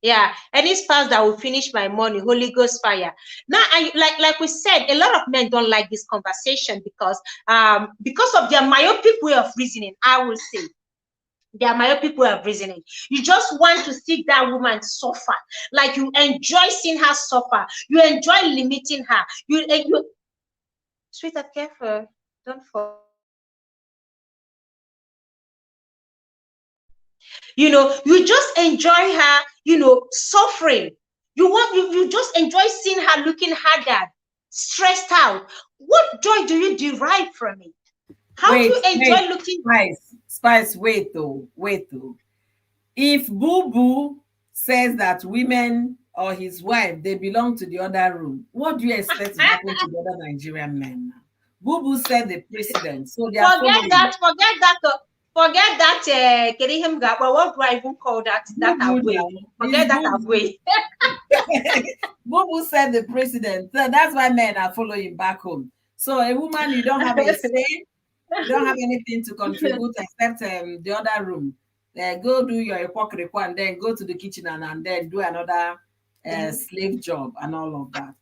Yeah, any spouse that will finish my money, Holy Ghost fire. Now, like we said, a lot of men don't like this conversation because of their myopic way of reasoning. I will say their myopic way of reasoning. You just want to see that woman suffer, like you enjoy seeing her suffer. You enjoy limiting her. You sweetheart, careful, don't fall. You just enjoy her, suffering. You just enjoy seeing her looking haggard, stressed out. What joy do you derive from it? How do you enjoy looking? Spice, wait though. If Boo Boo says that women or his wife, they belong to the other room, what do you expect to happen to the other Nigerian men now? Boo Boo said the president, so they are Forget that. Forget that. Getting him got. Well, what do I even call that? That away. Forget that away. Boo Boo said the president, so that's why men are following back home. So a woman, you don't have a say, you don't have anything to contribute except the other room. Go do your hypocrisy and then go to the kitchen and then do another slave job and all of that.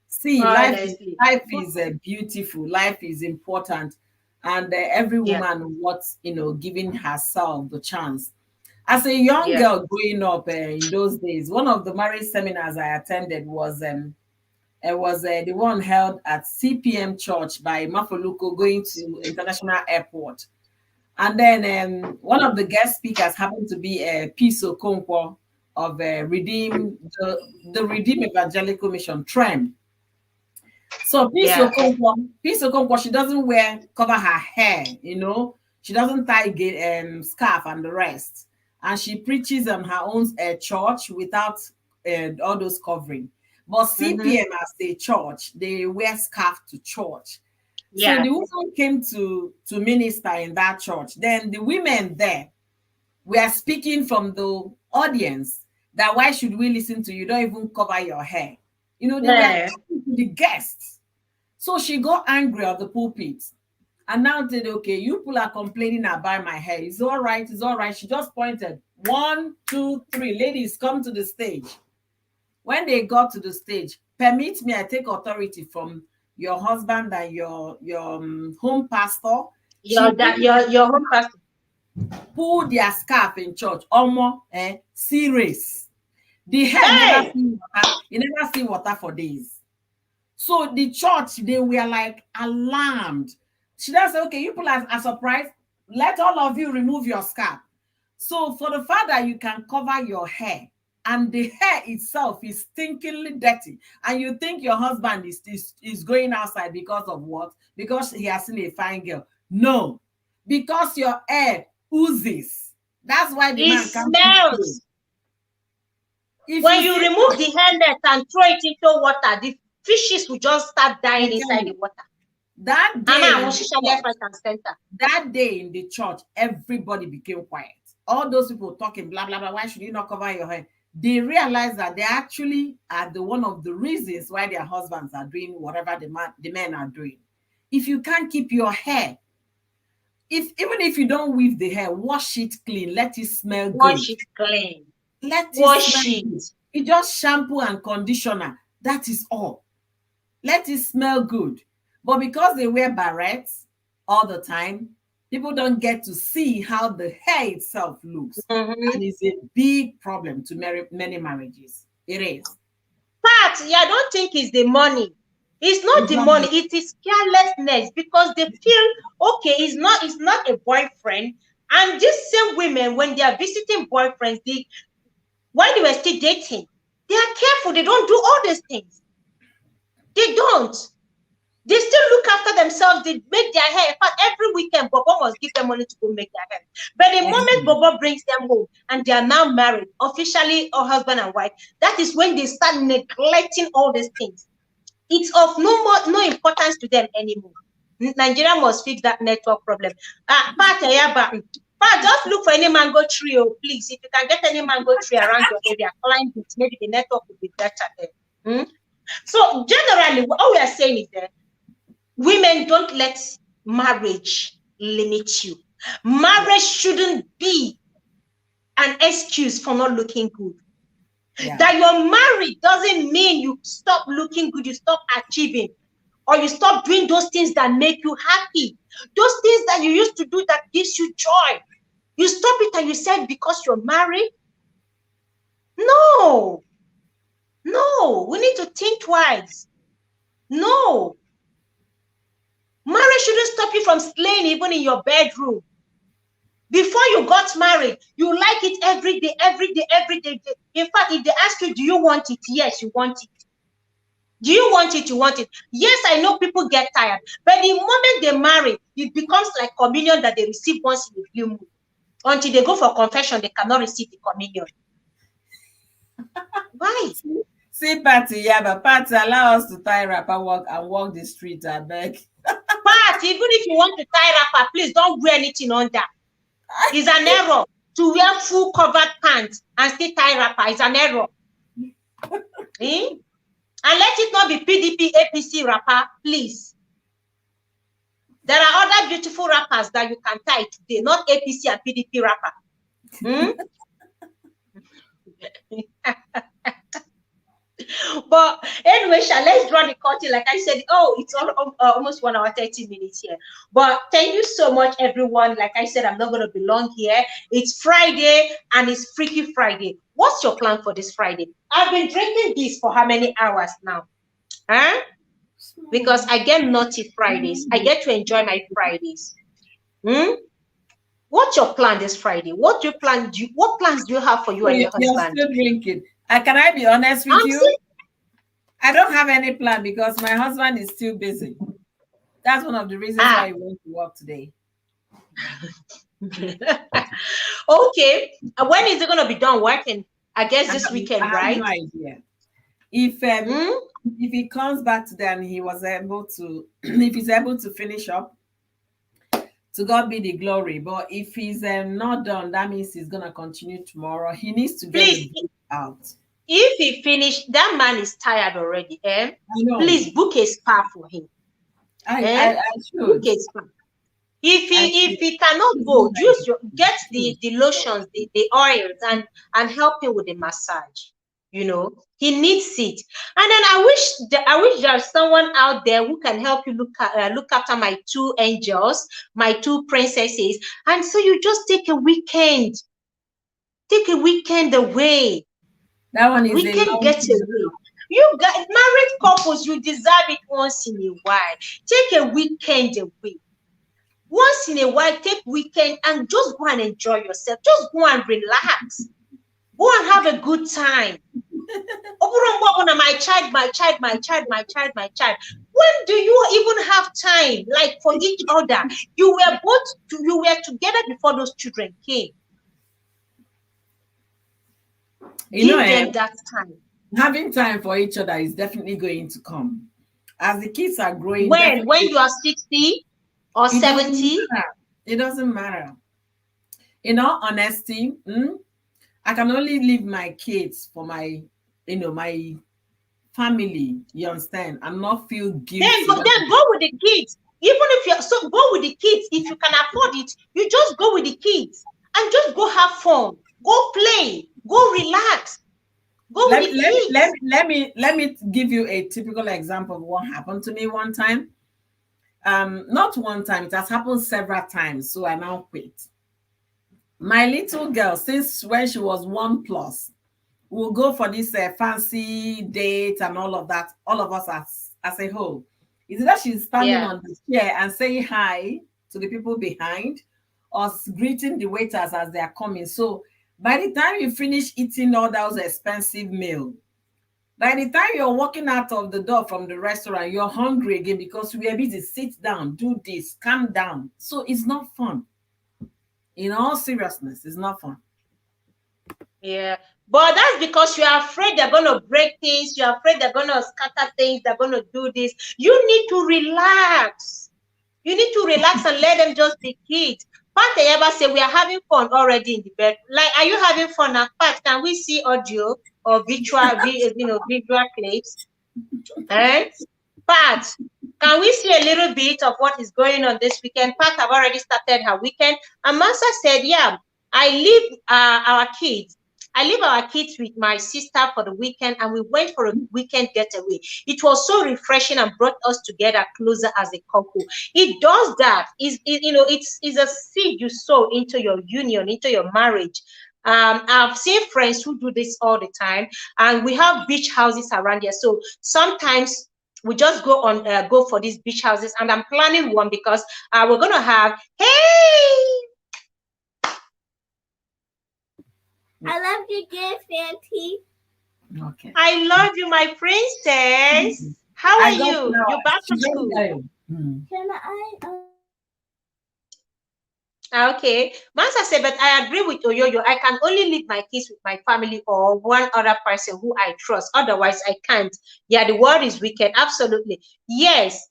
See, life is beautiful. Life is important, and every woman wants giving herself the chance. As a young girl growing up in those days, one of the marriage seminars I attended was the one held at CPM Church by Mafoluko going to International Airport. And then one of the guest speakers happened to be Peace Okonkwo of the Redeem Evangelical Mission, TREM. So Peace Okonkwo, she doesn't cover her hair, she doesn't tie scarf and the rest. And she preaches on her own church without all those covering. But CPM as a church, they wear scarf to church. So the woman came to minister in that church. Then the women there, we are speaking from the audience that why should we listen to you? Don't even cover your hair. You know, they were talking to the guests. So she got angry at the pulpit and now said, okay, you people are complaining about my hair. It's all right. It's all right. She just pointed 1, 2, 3. Ladies, come to the stage. When they got to the stage, permit me, I take authority from your husband and your home pastor. Your home pastor. Pull their scarf in church. Almost serious. The hair never see water for days. So the church, they were like alarmed. She then said, okay, you people are surprised. Let all of you remove your scarf. So for the fact that you can cover your hair, and the hair itself is stinkingly dirty, and you think your husband is going outside because of what? Because he has seen a fine girl. No, because your hair oozes. That's why the man smells. When you remove the hair net and throw it into water, the fishes will just start dying inside the water. That day in the church, everybody became quiet. All those people talking blah blah blah. Why should you not cover your hair? They realize that they actually are one of the reasons why their husbands are doing whatever the men are doing. If you can't keep your hair, even if you don't weave the hair, wash it clean, let it smell good. Wash it clean. Wash it. It's just shampoo and conditioner. That is all. Let it smell good. But because they wear barrettes all the time, people don't get to see how the hair itself looks. And it's a big problem to many marriages. It is. But I don't think it's the money. It's not the money. It is carelessness, because they feel, okay, it's not a boyfriend. And these same women, when they are visiting boyfriends, while they were still dating, they are careful. They don't do all these things. They don't. They still look after themselves. They make their hair. In fact, every weekend, Bobo must give them money to go make their hair. But the moment Bobo brings them home and they are now married, officially, or husband and wife, that is when they start neglecting all these things. It's of no importance to them anymore. Nigeria must fix that network problem. Just look for any mango tree, please. If you can get any mango tree around your area, climb it. Maybe the network will be better there. So generally, what we are saying is that women, don't let marriage limit you. Marriage shouldn't be an excuse for not looking good. Yeah. That you're married doesn't mean you stop looking good, you stop achieving, or you stop doing those things that make you happy. Those things that you used to do that gives you joy. You stop it and you said because you're married? No. No, we need to think twice. No. Marriage shouldn't stop you from slaying even in your bedroom. Before you got married, you like it every day, every day, every day. In fact, if they ask you, do you want it? Yes, you want it. Do you want it? You want it. Yes, I know people get tired. But the moment they marry, it becomes like communion that they receive once in a blue moon. Until they go for confession, they cannot receive the communion. Why? See, Patty, but Patty, allow us to tie wrapper and walk the street, I beg. Pat, even if you want to tie wrapper, please don't wear anything under. It's an error to wear full covered pants and still tie wrapper. It's an error. And let it not be PDP, APC wrapper, please. There are other beautiful wrappers that you can tie today, not APC and PDP wrapper. But anyway, let's draw the curtain. Like I said, it's almost 1 hour 30 minutes here. But thank you so much, everyone. Like I said, I'm not going to be long here. It's Friday and it's Freaky Friday. What's your plan for this Friday? I've been drinking this for how many hours now? Because I get naughty Fridays. I get to enjoy my Fridays. What's your plan this Friday? What plans do you have for you and your husband? You're still drinking. Can I be honest with you? I don't have any plan because my husband is still busy. That's one of the reasons why he went to work today. Okay. When is it going to be done working? I guess this weekend, right? No idea. If he comes back today and he was able to, if he's able to finish up To God be the glory. But if he's not done, that means he's gonna continue tomorrow. He needs to get the Please, book out. if he finish, that man is tired already. I know. Please book a spa for him. I should. Book a spa. If he cannot go, get the lotions, the oils, and help him with the massage. You know, he needs it. And then I wish there's someone out there who can help you look after my two angels, my two princesses. And so you just take a weekend away. That one is weekend getaway. You got married couples, you deserve it once in a while. Take a weekend away. Once in a while, take weekend and just go and enjoy yourself. Just go and relax. Go and have a good time. My child. When do you even have time, like, for each other? You were together before those children came. Give them that time. Having time for each other is definitely going to come. As the kids are growing. When you are 60 or 70? It doesn't matter. In all honesty, I can only leave my kids for my family. You understand? I'm not feel guilty. Then go with the kids. Even if you're go with the kids. If you can afford it, you just go with the kids and just go have fun. Go play. Go relax. Go with the kids. Let me give you a typical example of what happened to me one time. Not one time, it has happened several times. So I now quit. My little girl, since when she was 1+, we'll go for this fancy date and all of that. All of us as a whole. Is it that she's standing on the chair and saying hi to the people behind, or greeting the waiters as they are coming? So by the time you finish eating all those expensive meal, by the time you're walking out of the door from the restaurant, you're hungry again because we are busy. Sit down, do this, calm down. So it's not fun. In all seriousness, it's not fun. Yeah, but that's because you're afraid they're going to break things. You're afraid they're going to scatter things. They're going to do this. You need to relax. You need to relax and let them just be kids. Pat ever say we are having fun already in the bed. Like, are you having fun now? Pat, can we see audio or visual clips? Pat, can we see a little bit of what is going on this weekend? Pat have already started her weekend. And Mansa said, yeah, I leave our kids with my sister for the weekend, and we went for a weekend getaway. It was so refreshing and brought us together closer as a couple. It does that. It's a seed you sow into your union, into your marriage. I've seen friends who do this all the time, and we have beach houses around here. So sometimes we just go for these beach houses, and I'm planning one because we're gonna have I love you, good Fancy. Okay. I love you, my princess. How are you? You're back from school. Can I? Okay. Mansa said, but I agree with Oyoyo. I can only leave my kids with my family or one other person who I trust. Otherwise, I can't. Yeah, the world is wicked. Absolutely. Yes.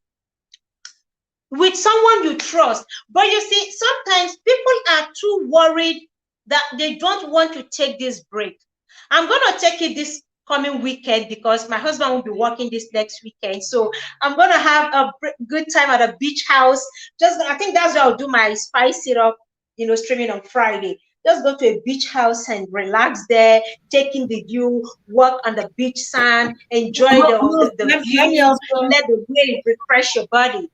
With someone you trust. But you see, sometimes people are too worried that they don't want to take this break. I'm going to take it this coming weekend because my husband will be working this next weekend. So I'm going to have a good time at a beach house. I think that's where I'll do my spice syrup, streaming on Friday. Just go to a beach house and relax there, taking the view, walk on the beach sand, enjoy the view, let the wave refresh your body.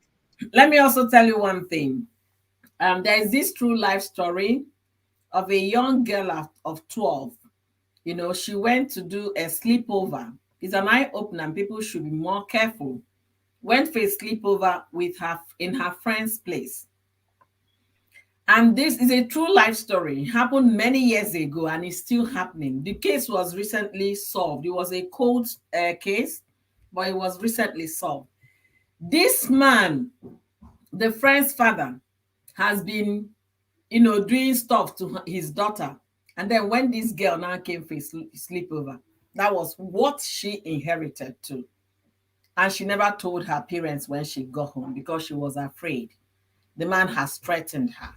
Let me also tell you one thing. There is this true life story of a young girl of 12. She went to do a sleepover. It's an eye-opener, and people should be more careful. Went for a sleepover in her friend's place. And this is a true life story. It happened many years ago, and it's still happening. The case was recently solved. It was a cold case, but it was recently solved. This man, the friend's father, has been doing stuff to his daughter. And then when this girl now came for a sleepover, that was what she inherited too. And she never told her parents when she got home because she was afraid. the man has threatened her.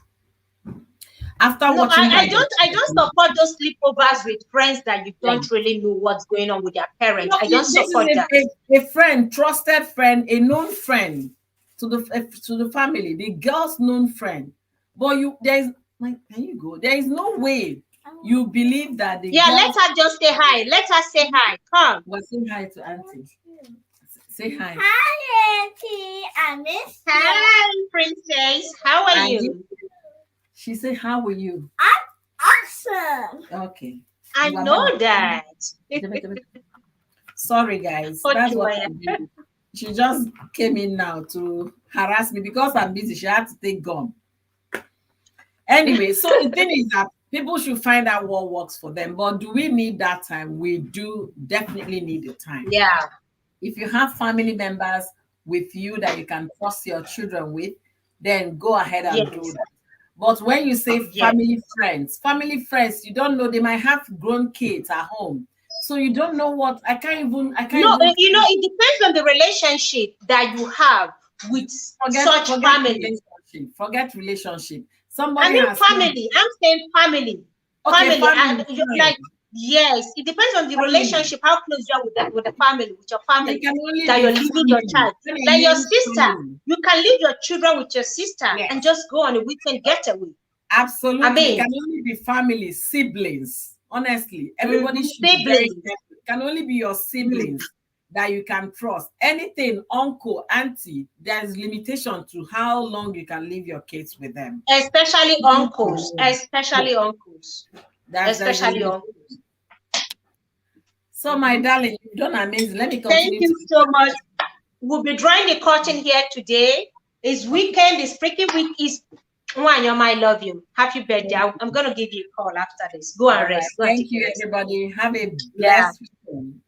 After No, watching I don't support those sleepovers with friends that you don't really know what's going on with their parents. No, I don't this support is that. a friend, trusted friend, a known friend to the family, the girl's known friend. But there's like, can you go? There is no way you believe that the girl. Let her just say hi. Let her say hi. Come. Well, say hi to Auntie. Say hi. Hi, Auntie. I miss you. Hi, princess. How are you? She said, "How are you?" I'm awesome. Okay. I know that. Sorry, guys. That's what I did. She just came in now to harass me because I'm busy. She had to take gum. Anyway, so the thing is that people should find out what works for them. But do we need that time? We do definitely need the time. Yeah. If you have family members with you that you can trust your children with, then go ahead and do that. But when you say family friends, you don't know, they might have grown kids at home. So you don't know what, I can't even. It depends on the relationship that you have with such family. Forget relationship. Family. I'm saying family. Okay, family. Yes, it depends on the relationship, how close you are with the family, with your family, that you're leaving your child. Like your sister, you can leave your children with your sister and just go on a weekend getaway. Absolutely. It can only be family, siblings. Honestly, everybody should be very careful. It can only be your siblings that you can trust. Anything, uncle, auntie, there's limitation to how long you can leave your kids with them. Especially uncles. Especially uncles. Especially uncles. So, my darling, you've done amazing. Let me Thank continue. you so much. We'll be drawing the curtain here today. It's weekend. It's freaking week. Is Wanya, I love you. Happy birthday. I'm going to give you a call after this. Go and rest. Go Thank you, everybody. Have a blessed weekend.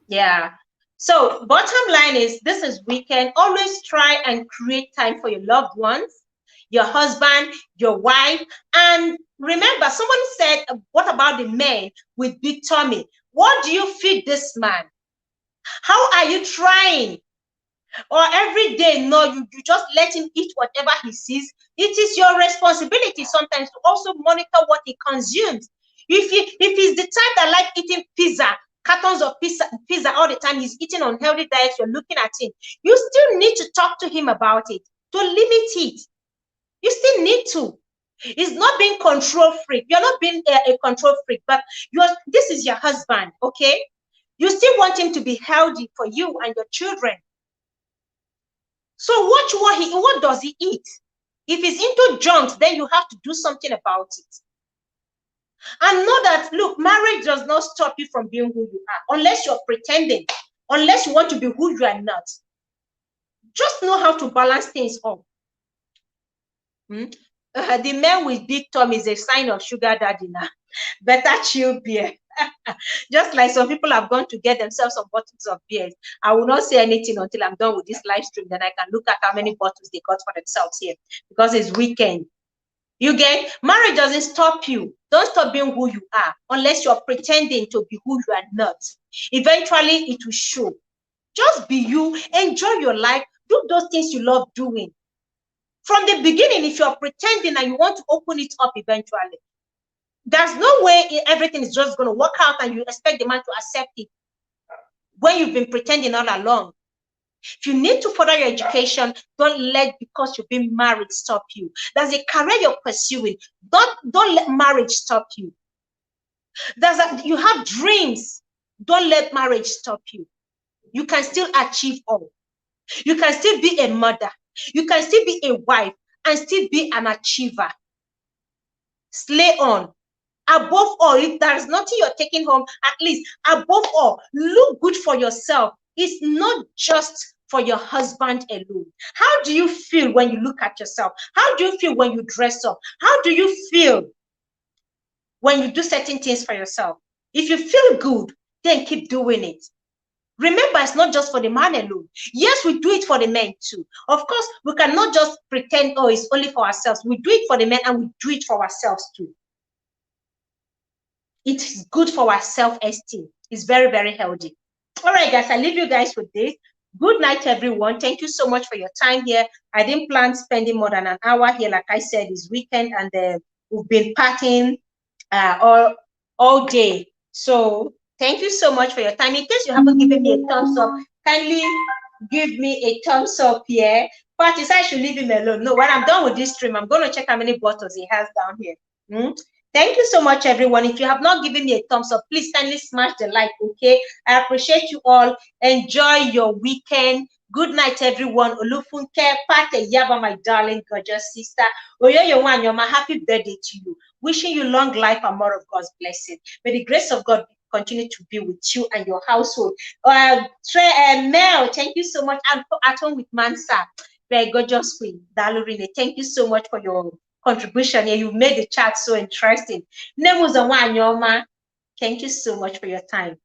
Yeah. So bottom line is, this is weekend. Always try and create time for your loved ones, your husband, your wife. And remember, someone said, what about the men with big tummy? What do you feed this man? How are you trying? Or every day, no, you just let him eat whatever he sees. It is your responsibility sometimes to also monitor what he consumes. If he's the type that like eating pizza, cartons of pizza all the time, he's eating unhealthy diets, you're looking at him, you still need to talk to him about it, to limit it. You still need to. It's not being control freak. You're not being a control freak, but this is your husband, okay? You still want him to be healthy for you and your children. So watch what does he eat. If he's into junks, then you have to do something about it. And know that, look, marriage does not stop you from being who you are, unless you're pretending, unless you want to be who you are not. Just know how to balance things up. The man with big tummy is a sign of sugar daddy now. Better chill beer. Just like some people have gone to get themselves some bottles of beer. I will not say anything until I'm done with this live stream. Then I can look at how many bottles they got for themselves here, because it's weekend. You get, marriage doesn't stop you. Don't stop being who you are unless you're pretending to be who you are not. Eventually, it will show. Just be you. Enjoy your life. Do those things you love doing. From the beginning, if you're pretending and you want to open it up eventually, there's no way everything is just going to work out and you expect the man to accept it when you've been pretending all along. If you need to further your education, don't let because you've been married stop you. There's a career you're pursuing. Don't let marriage stop you. You have dreams. Don't let marriage stop you. You can still achieve all. You can still be a mother. You can still be a wife and still be an achiever. Slay on. Above all, if there's nothing you're taking home, at least above all, look good for yourself. It's not just for your husband alone. How do you feel when you look at yourself? How do you feel when you dress up? How do you feel when you do certain things for yourself? If you feel good, then keep doing it. Remember, it's not just for the man alone. Yes, we do it for the men too. Of course, we cannot just pretend, oh, it's only for ourselves. We do it for the men and we do it for ourselves too. It's good for our self-esteem. It's very, very healthy. All right, guys, I leave you guys with this. Good night, everyone. Thank you so much for your time here. I didn't plan spending more than an hour here. Like I said, it's weekend and we've been partying all day. So thank you so much for your time. In case you haven't given me a thumbs up, kindly give me a thumbs up here. But I should leave him alone. No, when I'm done with this stream, I'm going to check how many bottles he has down here. Thank you so much, everyone. If you have not given me a thumbs up, please kindly smash the like, okay? I appreciate you all. Enjoy your weekend. Good night, everyone. Olufunke, Pate Yaba, my darling, gorgeous sister. Oyoyo Wanyoma, happy birthday to you. Wishing you long life and more of God's blessing. May the grace of God continue to be with you and your household. Mel, thank you so much. And at home with Mansa, very gorgeous queen. Dalurine, thank you so much for your contribution here. You made the chat so interesting. Nemuzawanyoma, thank you so much for your time,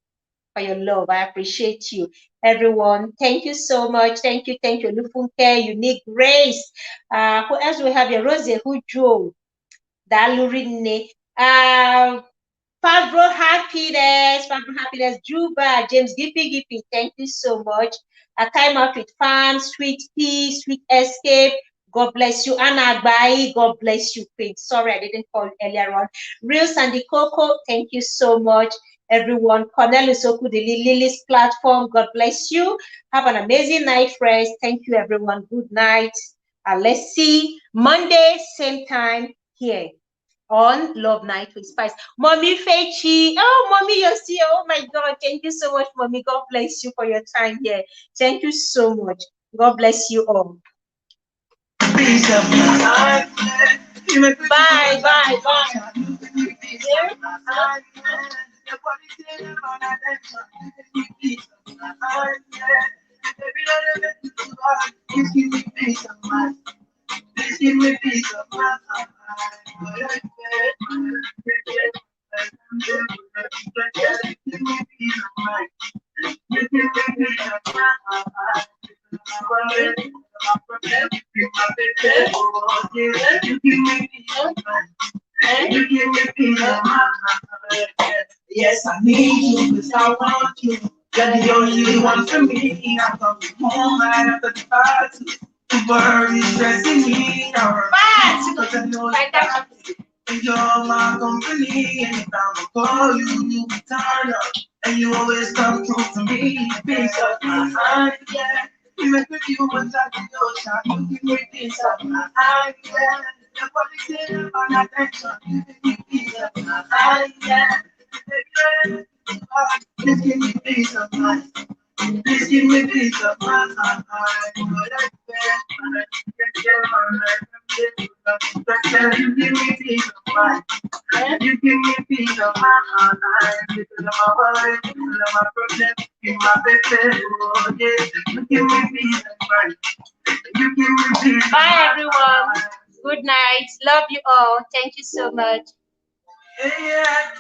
for your love. I appreciate you, everyone. Thank you so much. Thank you, Lufunke, Unique Grace. Who else we have here? Rosie Hujo, Dalurine, Fabro Happiness, Juba, James Gippy, thank you so much. A time out with fun, Sweet Pea, Sweet Escape. God bless you. Anna Agbai, God bless you, Queen. Sorry, I didn't call earlier on. Real Sandy Coco, thank you so much, everyone. Cornelius Okudili, Lily's platform, God bless you. Have an amazing night, friends. Thank you, everyone. Good night. Let's see Monday, same time here on Love Night with Spice. Mommy Fechi. Oh, Mommy, you're still. Oh my God. Thank you so much, Mommy. God bless you for your time here. Thank you so much. God bless you all. Bye, bye, bye. Please give me peace of mind. Give me peace of mind. You give me peace of mind. You give me peace of mind. You give me peace of mind. Yes, I need you because I want you. You're the only one for me. I'm coming home right after the party. The world is stressing me out. Because I know you're my company. Anytime I call you, you turn up. And you always come through to me. Peace of my mind, yeah. You make me feel what's like the ocean. You give me peace of my mind, yeah. Your body say on attention. You give me peace of my mind, yeah. Please give me peace of mind. Please give me peace of mind. You give me peace of mind. You give me peace of mind. Because of my worry, because of my problem, in my baby, oh yeah. You give me peace of mind. You give me peace. Bye, everyone. Good night. Love you all. Thank you so much. Yeah.